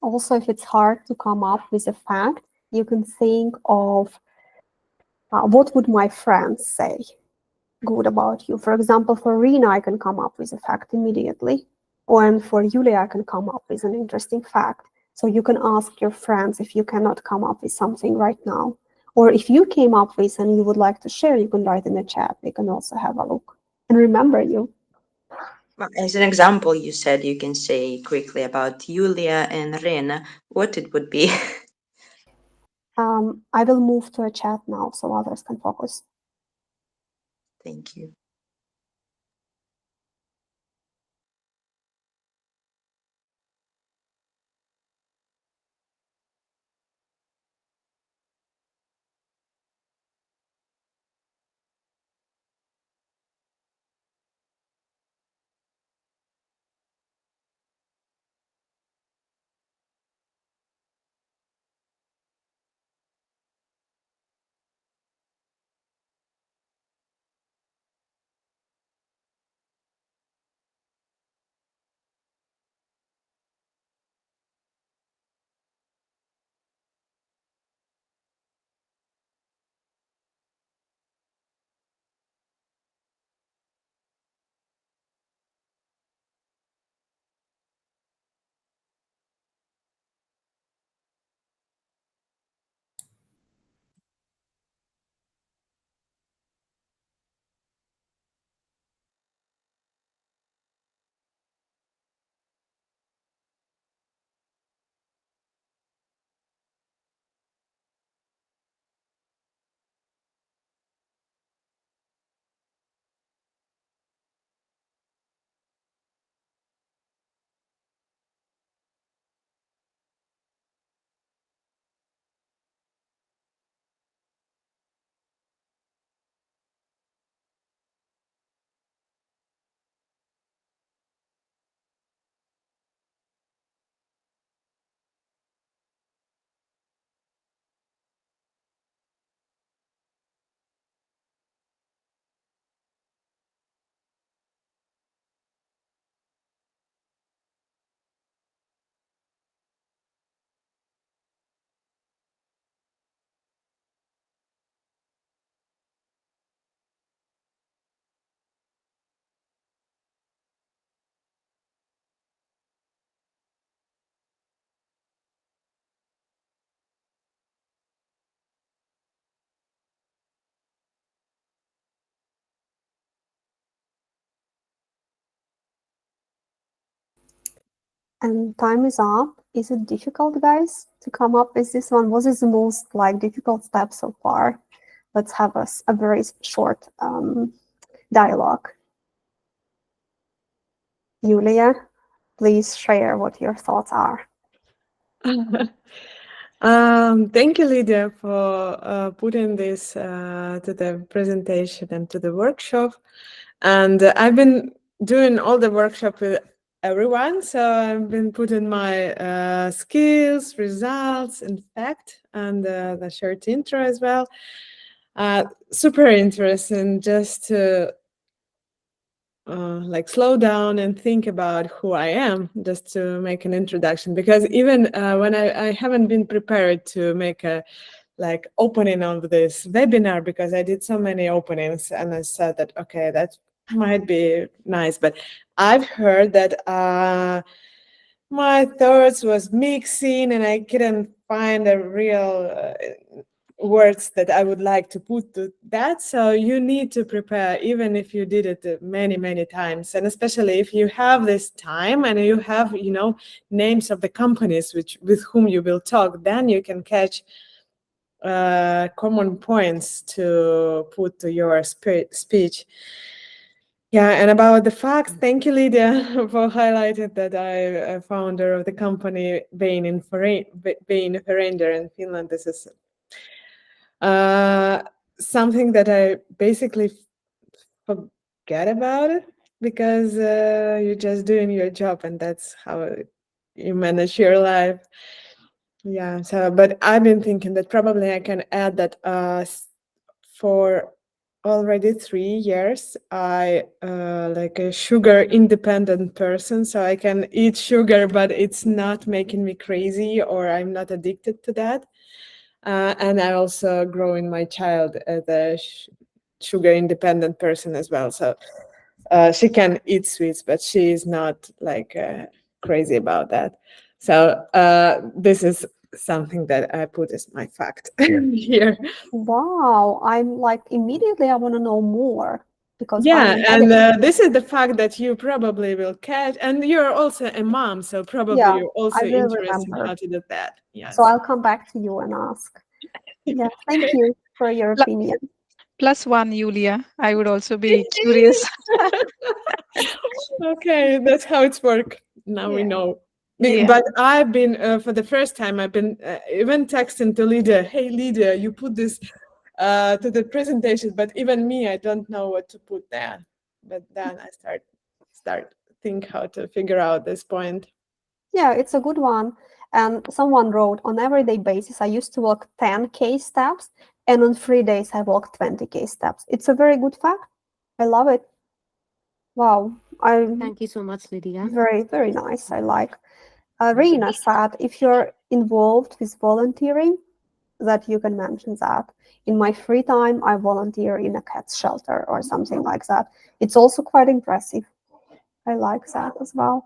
Also, if it's hard to come up with a fact, you can think of what would my friends say good about you. For example, for Reena, I can come up with a fact immediately. Or for Yulia, I can come up with an interesting fact. So you can ask your friends if you cannot come up with something right now. Or if you came up with and you would like to share, you can write in the chat. They can also have a look. And remember you. Well, as an example, you said you can say quickly about Julia and Rena, what it would be. I will move to a chat now so others can focus. Thank you. And time is up. Is it difficult, guys, to come up with this one? Was it the most difficult step so far? Let's have a very short dialogue. Yulia, please share what your thoughts are. Thank you, Lydia, for putting this to the presentation and to the workshop. And I've been doing all the workshop with everyone, so I've been putting my skills, results, in fact, and the short intro as well. Super interesting just to slow down and think about who I am, just to make an introduction, because even when I haven't been prepared to make a opening of this webinar, because I did so many openings and I said that, okay, that might be nice, but I've heard that my thoughts was mixing and I couldn't find a real words that I would like to put to that. So you need to prepare, even if you did it many, many times. And especially if you have this time and you have, names of the companies with whom you will talk, then you can catch common points to put to your speech. Yeah, and about the facts, thank you, Lydia, for highlighting that I'm a founder of the company Bain Ferrender in Finland. This is something that I basically forget about it, because you're just doing your job and that's how you manage your life. Yeah, so but I've been thinking that probably I can add that for already 3 years. I like a sugar independent person, so I can eat sugar, but it's not making me crazy, or I'm not addicted to that. And I also grow in my child as a sugar independent person as well. So she can eat sweets, but she is not like crazy about that. So this is something that I put as my fact here. Wow, I'm like immediately I want to know more because I'm Yeah, an and addict. this is the fact that you probably will catch, and you're also a mom, so probably Yeah, you're I also will interested in remember. how to do that. So Yes. I'll come back to you and ask. Yeah, thank you for your Pl- opinion. +1, Julia. I would also be curious. Okay, that's how it's work. Now we Yeah. know. Yeah. But I've been for the first time. I've been even texting to Lydia. Hey, Lydia, you put this to the presentation, but even me, I don't know what to put there. But then I start think how to figure out this point. Yeah, it's a good one. And someone wrote, on everyday basis, I used to walk 10K steps, and on 3 days, I walk 20K steps. It's a very good fact. I love it. Wow. I'm Thank you so much, Lydia. very, very nice. I like. Reena said, if you're involved with volunteering, that you can mention that. In my free time, I volunteer in a cat shelter or something like that. It's also quite impressive. I like that as well.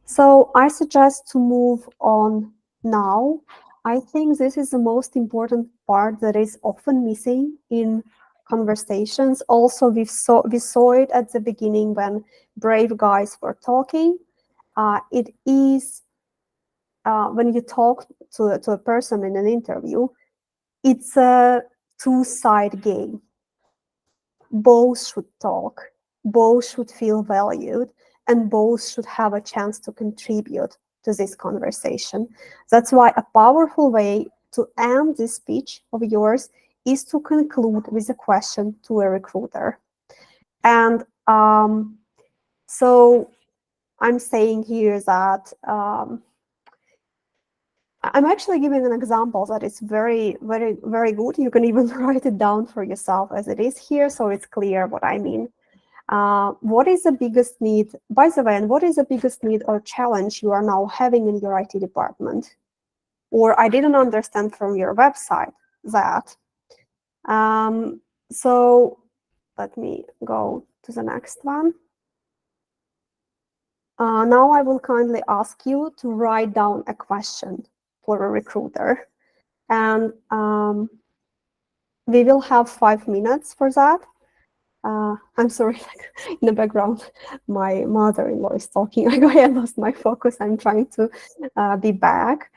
So I suggest to move on now. I think this is the most important part that is often missing in conversations. Also, we saw it at the beginning when brave guys were talking. It is when you talk to a person in an interview, it's a two-side game. Both should talk, both should feel valued, and both should have a chance to contribute to this conversation. That's why a powerful way to end this speech of yours is to conclude with a question to a recruiter. And so I'm saying here that I'm actually giving an example that is very, very, very good. You can even write it down for yourself as it is here, so it's clear what I mean. What is the biggest need, by the way, and what is the biggest need or challenge you are now having in your IT department? Or I didn't understand from your website that. So let me go to the next one. Now I will kindly ask you to write down a question for a recruiter. And we will have 5 minutes for that. I'm sorry, in the background, my mother-in-law is talking. I lost my focus. I'm trying to be back.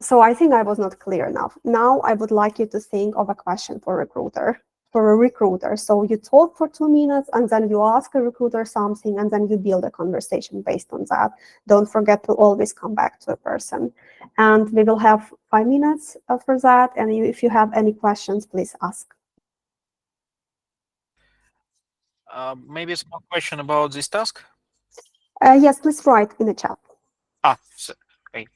So I think I was not clear enough. Now I would like you to think of a question for a recruiter. So you talk for 2 minutes and then you ask a recruiter something and then you build a conversation based on that. Don't forget to always come back to a person. And we will have 5 minutes for that. And if you have any questions, please ask. Maybe a small question about this task. Yes, please write in the chat. Okay.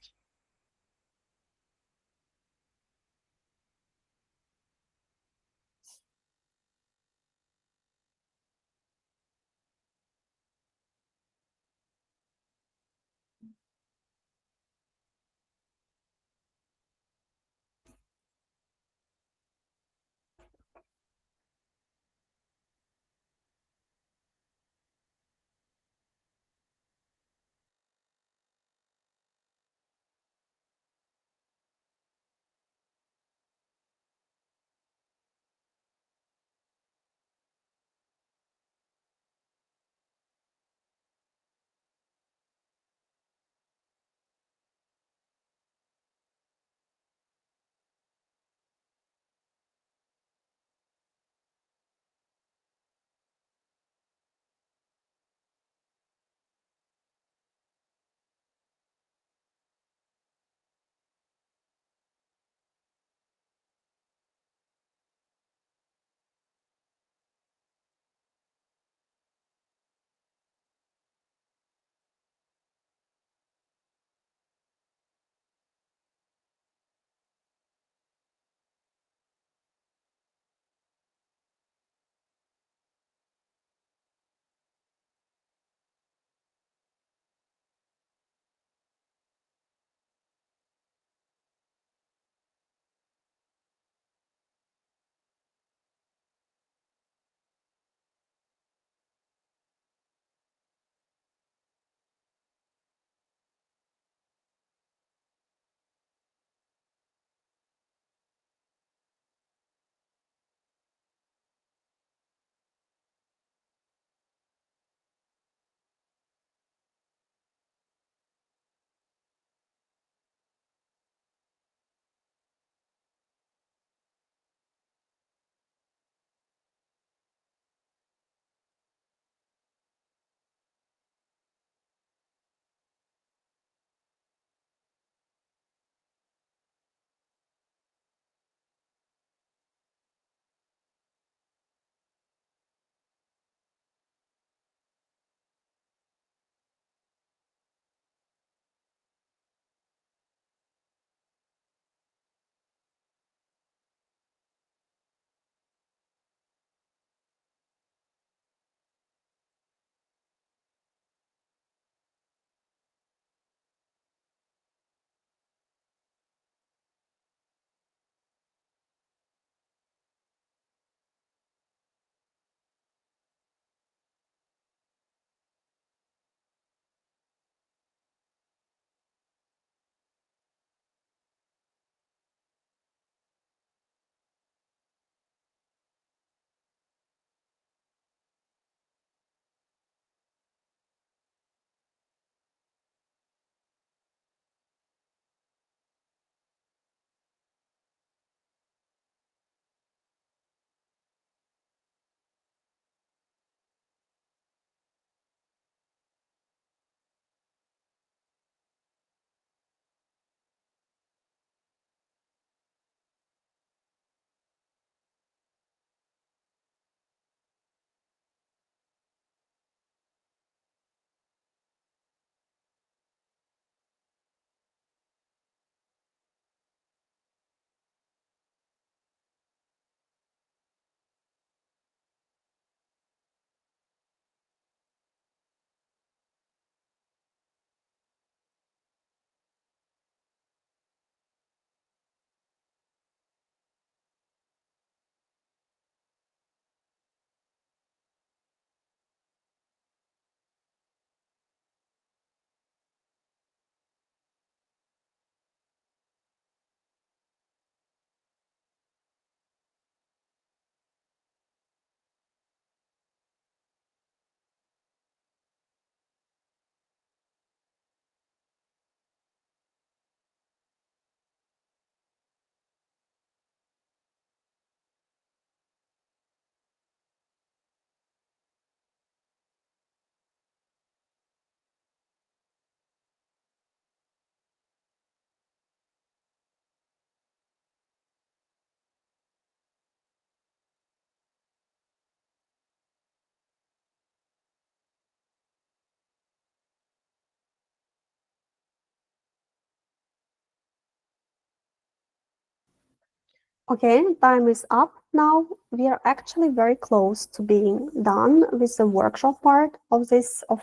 Okay, time is up now. We are actually very close to being done with the workshop part of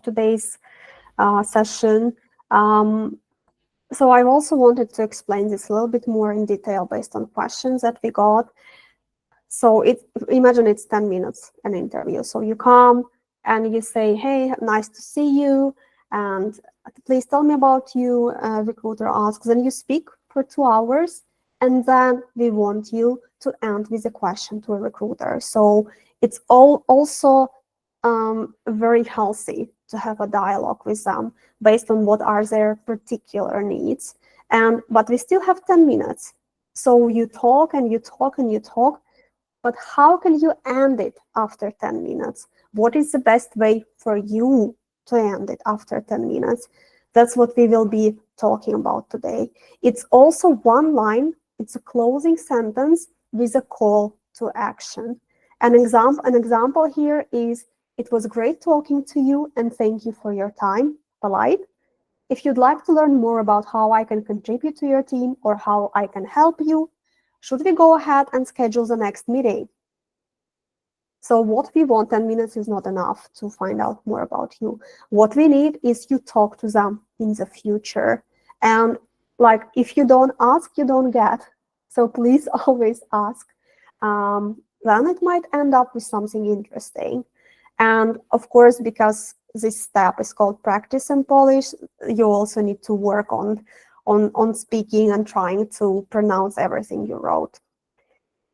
today's session. So I also wanted to explain this a little bit more in detail based on questions that we got. So imagine it's 10 minutes an interview. So you come and you say, hey, nice to see you, and please tell me about you. Recruiter asks, and you speak for 2 hours, and then we want you to end with a question to a recruiter. So it's also very healthy to have a dialogue with them based on what are their particular needs. But we still have 10 minutes. So you talk and you talk and you talk, but how can you end it after 10 minutes? What is the best way for you to end it after 10 minutes? That's what we will be talking about today. It's also one line, it's a closing sentence with a call to action. An example here is, it was great talking to you and thank you for your time. Polite. If you'd like to learn more about how I can contribute to your team or how I can help you, should we go ahead and schedule the next meeting? So what we want, 10 minutes is not enough to find out more about you. What we need is you talk to them in the future. And like, if you don't ask, you don't get. So please always ask. Then it might end up with something interesting. And of course, because this step is called practice and polish, you also need to work on speaking and trying to pronounce everything you wrote.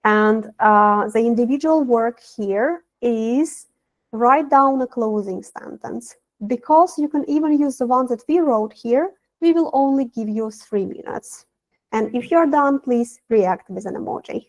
And the individual work here is write down a closing sentence. Because you can even use the ones that we wrote here, we will only give you 3 minutes. And if you're done, please react with an emoji.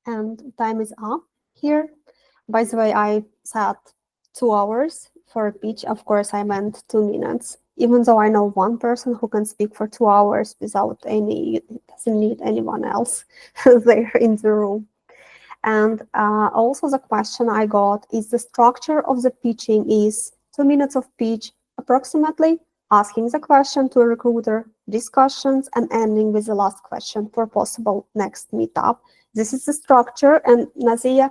And time is up here. By the way, I said 2 hours for a pitch. Of course, I meant 2 minutes. Even though I know one person who can speak for 2 hours without any, doesn't need anyone else there in the room. And also the question I got is the structure of the pitching is 2 minutes of pitch approximately, asking the question to a recruiter, discussions, and ending with the last question for possible next meetup. This is the structure. And Nazia,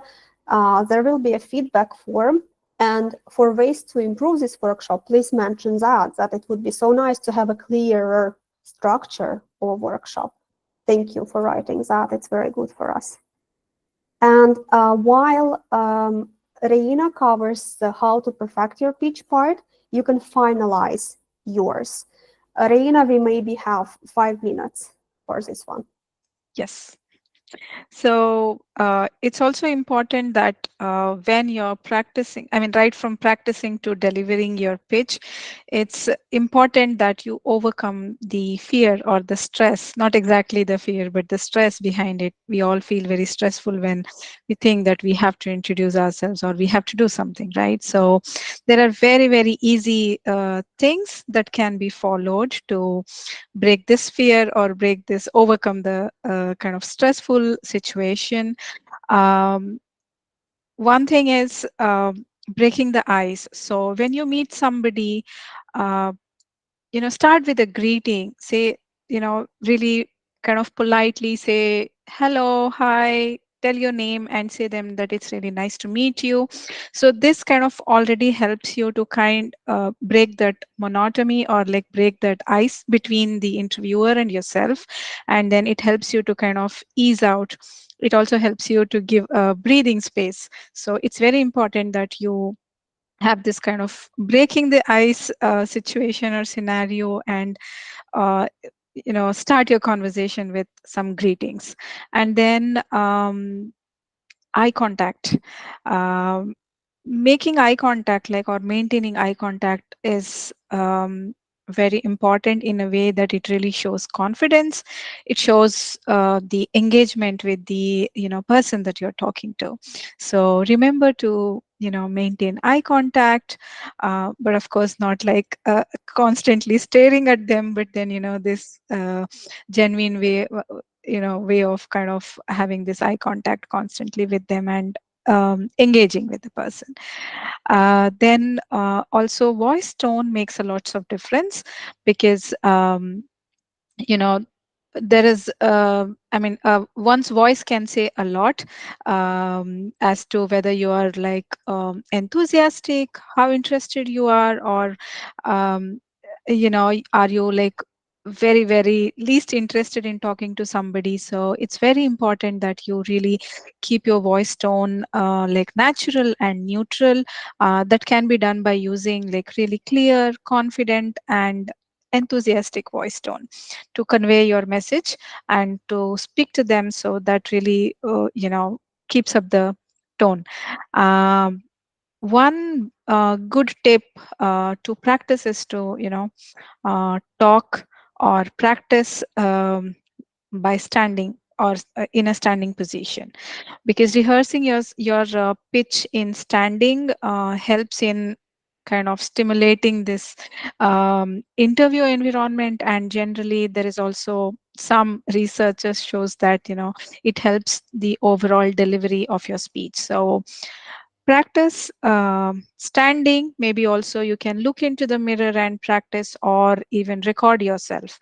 there will be a feedback form. And for ways to improve this workshop, please mention that it would be so nice to have a clearer structure of a workshop. Thank you for writing that. It's very good for us. And while Reina covers the how to perfect your pitch part, you can finalize yours. Reina, we maybe have 5 minutes for this one. Yes. So it's also important that when you're practicing, I mean, right from practicing to delivering your pitch, it's important that you overcome the fear or the stress, not exactly the fear, but the stress behind it. We all feel very stressful when we think that we have to introduce ourselves or we have to do something, right? So there are very, very easy things that can be followed to break this fear or overcome the kind of stressful situation. um, One thing is breaking the ice. So when you meet somebody, uh, start with a greeting. Say, really kind of politely say hello, hi, tell your name and say them that it's really nice to meet you. So this kind of already helps you to break that monotony or like break that ice between the interviewer and yourself, and then it helps you to kind of ease out. It also helps you to give a breathing space. So it's very important that you have this kind of breaking the ice situation or scenario, and uh, start your conversation with some greetings. And then eye contact. um, Making eye contact, like, or maintaining eye contact is very important in a way that it really shows confidence. It shows the engagement with the person that you're talking to. So remember to maintain eye contact, but of course not like constantly staring at them, but then this genuine way of kind of having this eye contact constantly with them, and engaging with the person. Then also voice tone makes a lots of difference, because you know there is one's voice can say a lot as to whether you are like enthusiastic, how interested you are, or are you like very, very least interested in talking to somebody. So it's very important that you really keep your voice tone like natural and neutral. That can be done by using like really clear, confident, and enthusiastic voice tone to convey your message and to speak to them. So that really keeps up the tone. One good tip to practice is to talk or practice by standing, or in a standing position, because rehearsing your pitch in standing helps in kind of stimulating this interview environment. And generally there is also some researchers shows that it helps the overall delivery of your speech. So practice standing. Maybe also you can look into the mirror and practice, or even record yourself,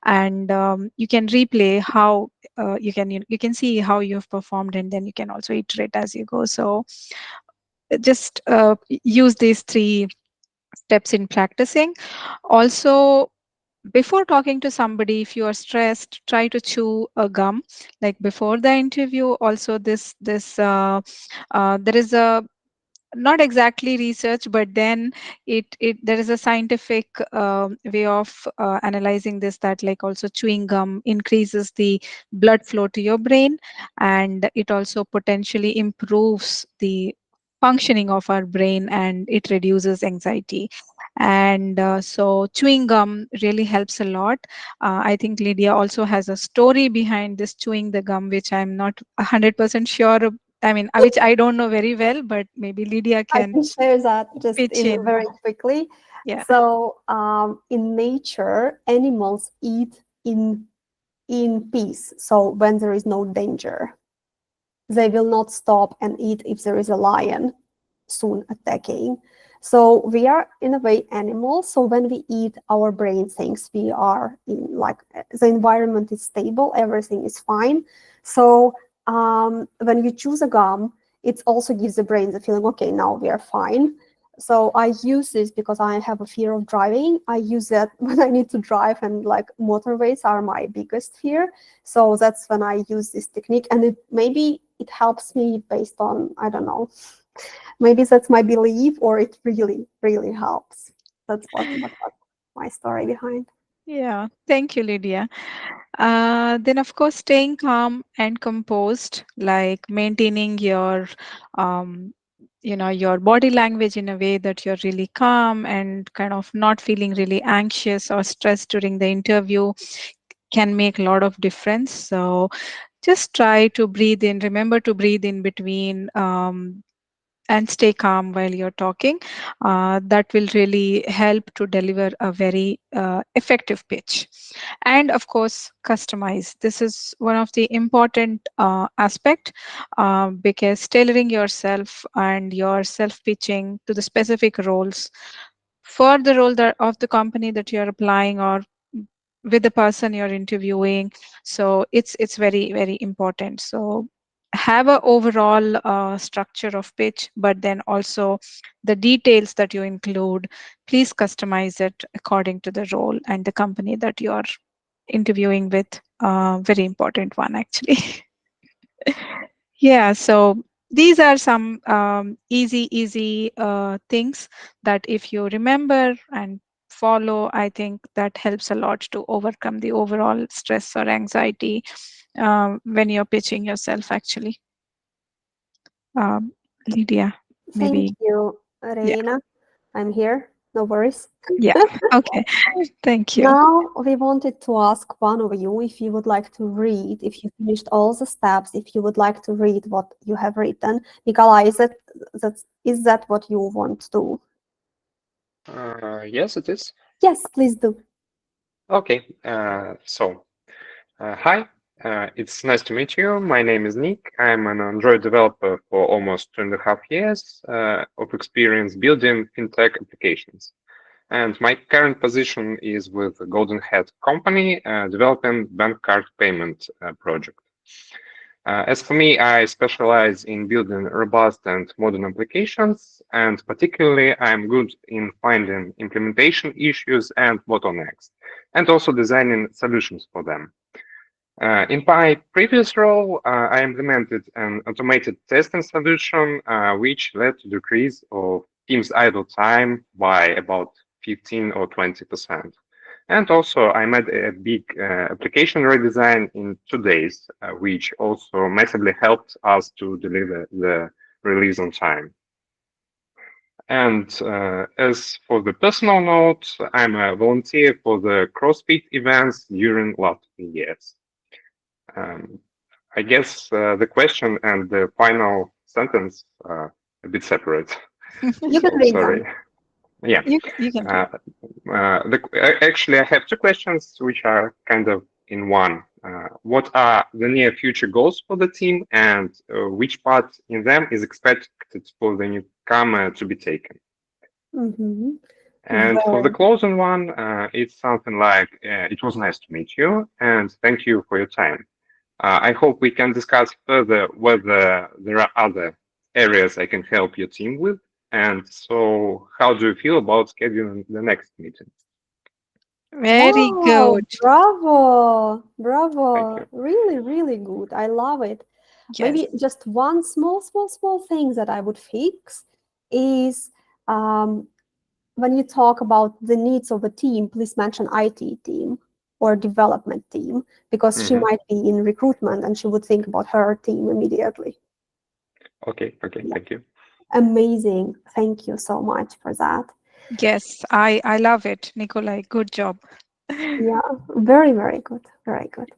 and you can replay how you can see how you've performed, and then you can also iterate as you go. So just use these three steps in practicing. Also, before talking to somebody, if you are stressed, try to chew a gum like before the interview. Also, there is a not exactly research, but then it there is a scientific way of analyzing this, that like also chewing gum increases the blood flow to your brain, and it also potentially improves the functioning of our brain, and it reduces anxiety. And so chewing gum really helps a lot. I think Lydia also has a story behind this chewing the gum, which I'm not 100% sure. I mean, which I don't know very well, but maybe Lydia I can can share that just pitch in. very quickly. Yeah. So, in nature, animals eat in peace. So when there is no danger, they will not stop and eat if there is a lion soon attacking. So we are in a way animals. So when we eat, our brain thinks we are in like the environment is stable, everything is fine. So when you choose a gum, it also gives the brain the feeling, okay, now we are fine. So I use this because I have a fear of driving. I use that when I need to drive, and like motorways are my biggest fear. So that's when I use this technique, and it helps me based on, I don't know, maybe that's my belief, or it really really helps. That's what my story behind. Yeah. Thank you, Lydia. Then, of course, staying calm and composed, like maintaining your, um, your body language in a way that you're really calm and kind of not feeling really anxious or stressed during the interview, can make a lot of difference. So just try to breathe in. Remember to breathe in between. And stay calm while you're talking. That will really help to deliver a very effective pitch. And of course, customize. This is one of the important aspect, because tailoring yourself and your self pitching to the specific roles for the role of the company that you're applying, or with the person you're interviewing. So it's very very important. So have a overall structure of pitch, but then also the details that you include, please customize it according to the role and the company that you're interviewing with. Very important one, actually. Yeah, so these are some easy things that if you remember and follow, I think that helps a lot to overcome the overall stress or anxiety when you're pitching yourself, actually. Um, Lydia, Thank maybe. you, Yeah, Reina. I'm here, no worries. yeah. Okay, thank you. Now we wanted to ask one of you if you would like to read, if you finished all the steps, if you would like to read what you have written. Nikolai, is that what you want to do? Yes, it is. Yes, please do. Okay, hi, it's nice to meet you. My name is Nick. I'm an Android developer for almost 2.5 years of experience building fintech applications. And my current position is with a Golden Hat company developing bank card payment project. As for me, I specialize in building robust and modern applications, and particularly I'm good in finding implementation issues and bottlenecks, and also designing solutions for them. In my previous role, I implemented an automated testing solution, which led to decrease of team's idle time by about 15 or 20%. And also, I made a big application redesign in 2 days, which also massively helped us to deliver the release on time. And as for the personal note, I'm a volunteer for the CrossFit events during last 3 years. Um, I guess the question and the final sentence are a bit separate. You can So read them. sorry. Yeah. You can. Actually, I have two questions which are kind of in one. What are the near future goals for the team, and which part in them is expected for the newcomer to be taken? Mhm. And for the closing one, it's something like, it was nice to meet you, and thank you for your time. I hope we can discuss further whether there are other areas I can help your team with. And so, how do you feel about scheduling the next meeting? Very Wow, good. bravo, Thank bravo. you. Really, really good. I love it. Yes. Maybe just one small thing that I would fix is when you talk about the needs of a team, please mention IT team or development team, because she Mhm. might be in recruitment and she would think about her team immediately. Okay, Yeah. thank you. Amazing. Thank you so much for that. Yes, I love it, Nikolai. Good job. Yeah, very, very good. Very good.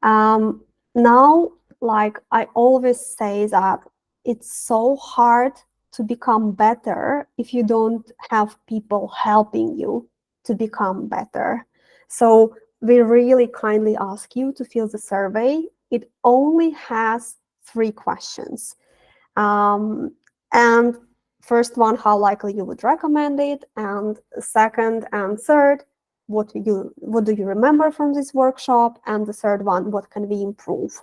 Now, like I always say that it's so hard to become better if you don't have people helping you to become better. So we really kindly ask you to fill the survey. It only has 3 questions. And first one, how likely you would recommend it, and second and third, what do you remember from this workshop, and the third one, what can we improve?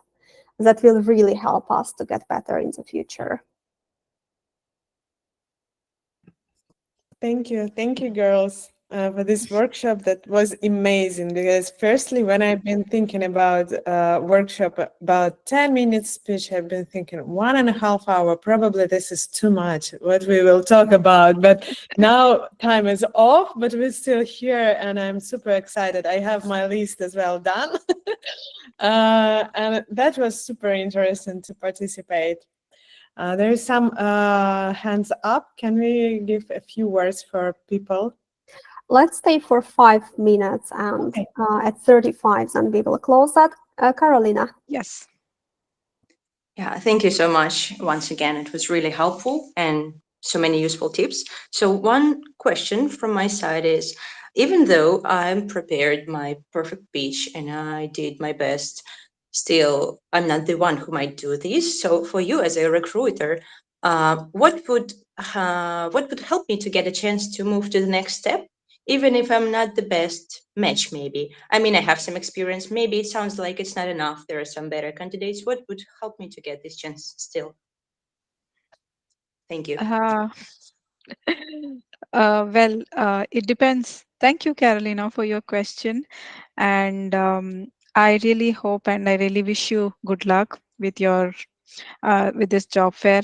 That will really help us to get better in the future. Thank you, girls, for this workshop. That was amazing because, firstly, when I've been thinking about workshop about 10 minutes speech, I've been thinking 1.5 hours. Probably this is too much. What we will talk about, but now time is off, but we're still here, and I'm super excited. I have my list as well done, and that was super interesting to participate. There is some hands up. Can we give a few words for people? Let's stay for 5 minutes, and Okay. at 35, then we will close that. Carolina. Yes. Yeah, thank you so much once again. It was really helpful and so many useful tips. So, one question from my side is, even though I'm prepared my perfect pitch and I did my best, still I'm not the one who might do this. So, for you as a recruiter, what would help me to get a chance to move to the next step, even if I'm not the best match? Maybe, I mean, I have some experience. Maybe it sounds like it's not enough. There are some better candidates. What would help me to get this chance still? Thank you. Uh, it depends. Thank you, Carolina, for your question. And I really hope and I really wish you good luck with your with this job fair.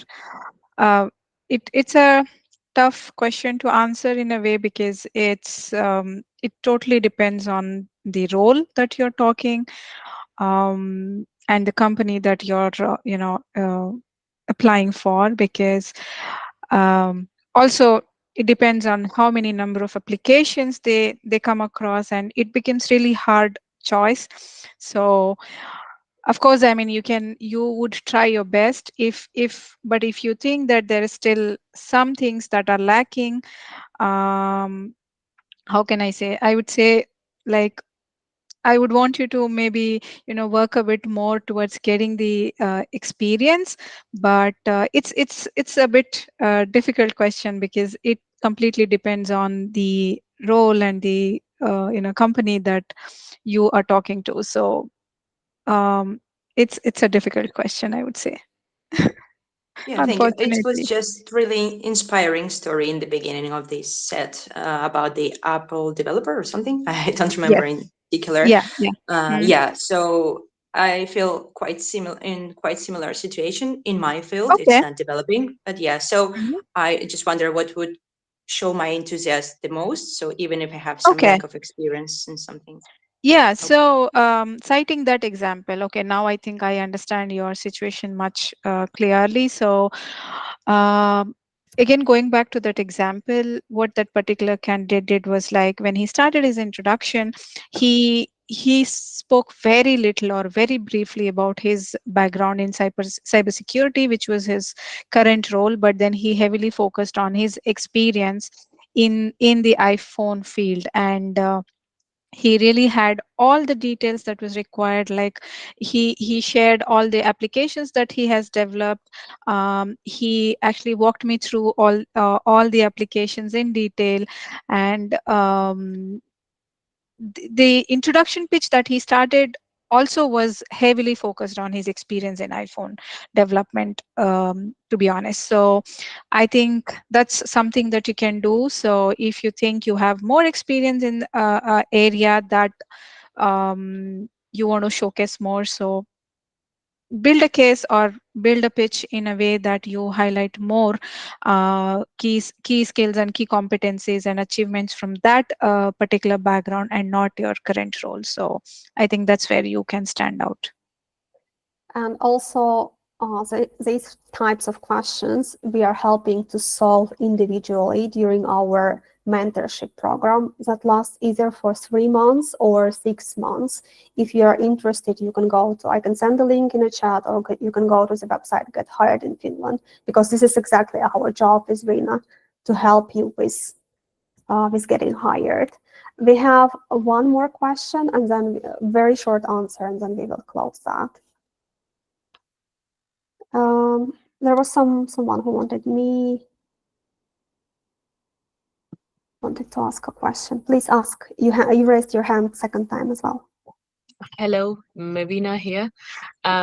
Uh, it's a tough question to answer in a way because it totally depends on the role that you're talking, and the company that you're applying for, because also it depends on how many number of applications they come across, and it becomes really hard choice. So of course, I mean, you would try your best, but if you think that there is still some things that are lacking, um how can I say, I would say, like, I would want you to maybe work a bit more towards getting the experience, but it's a bit difficult question because it completely depends on the role and the company that you are talking to. So um, it's a difficult question, I would say. Yeah, thank you. It was Unfortunately. just really inspiring story in the beginning of this set about the Apple developer or something. I don't remember Yes. in particular. Yeah. Yeah. Mm. Yeah, so I feel quite similar situation in my field. It's Okay. not developing, but yeah. So Mhm. I just wonder what would show my enthusiasm the most. So even if I have some Okay. lack of experience in something. Yeah. Yeah, Okay. so citing that example, okay, now I think I understand your situation much clearly. So, um, again, going back to that example, what that particular candidate did was, like, when he started his introduction, he spoke very little or very briefly about his background in cybersecurity, which was his current role, but then he heavily focused on his experience in the iPhone field, and he really had all the details that was required. Like, he shared all the applications that he has developed. He actually walked me through all the applications in detail, and the introduction pitch that he started also was heavily focused on his experience in iPhone development, to be honest. So I think that's something that you can do. So if you think you have more experience in area that you want to showcase more, so build a case or build a pitch in a way that you highlight more key skills and key competencies and achievements from that particular background, and not your current role. So I think that's where you can stand out. And also, these types of questions we are helping to solve individually during our mentorship program that lasts either for 3 months or 6 months. If you are interested, you can go to, I can send the link in the chat, or you can go to the website Get Hired in Finland, because this is exactly our job with Reena, to help you with getting hired. We have one more question and then a very short answer, and then we will close that. There was someone who wanted to ask a question. Please ask. You raised your hand second time as well. Hello, Mavina here.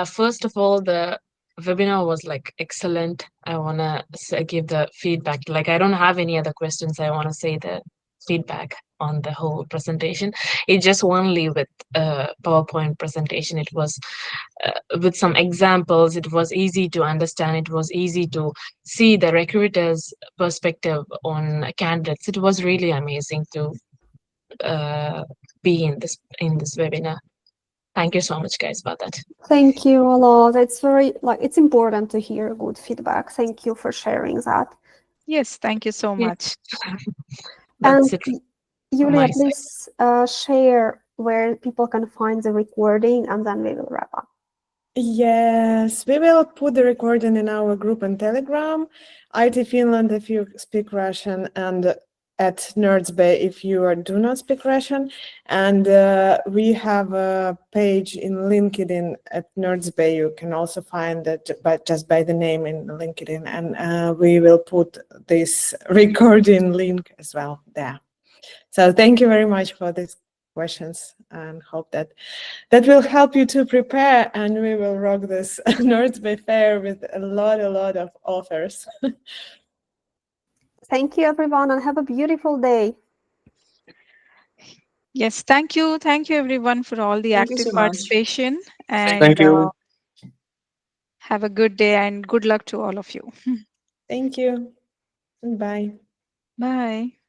First of all, the webinar was like excellent. I wanna give the feedback. Like, I don't have any other questions. I wanna say the feedback on the whole presentation. It just only with PowerPoint presentation. It was with some examples. It was easy to understand. It was easy to see the recruiter's perspective on candidates. It was really amazing to be in this webinar. Thank you so much, guys, for that. Thank you a lot. It's important to hear good feedback. Thank you for sharing that. Yes, thank you so much. That's And it. Julia, please share where people can find the recording, and then we will wrap up. Yes, we will put the recording in our group on Telegram, IT Finland if you speak Russian, and at Nerds Bay if you do not speak Russian. And we have a page in LinkedIn at Nerds Bay. You can also find it just by the name in LinkedIn. And we will put this recording link as well there. So thank you very much for these questions, and hope that will help you to prepare, and we will rock this Nerds Bay Fair with a lot of offers. Thank you, everyone, and have a beautiful day. Yes, thank you. Thank you, everyone, for all the Thank you active so much. participation. And Thank you. have a good day, and good luck to all of you. Thank you. And bye. Bye.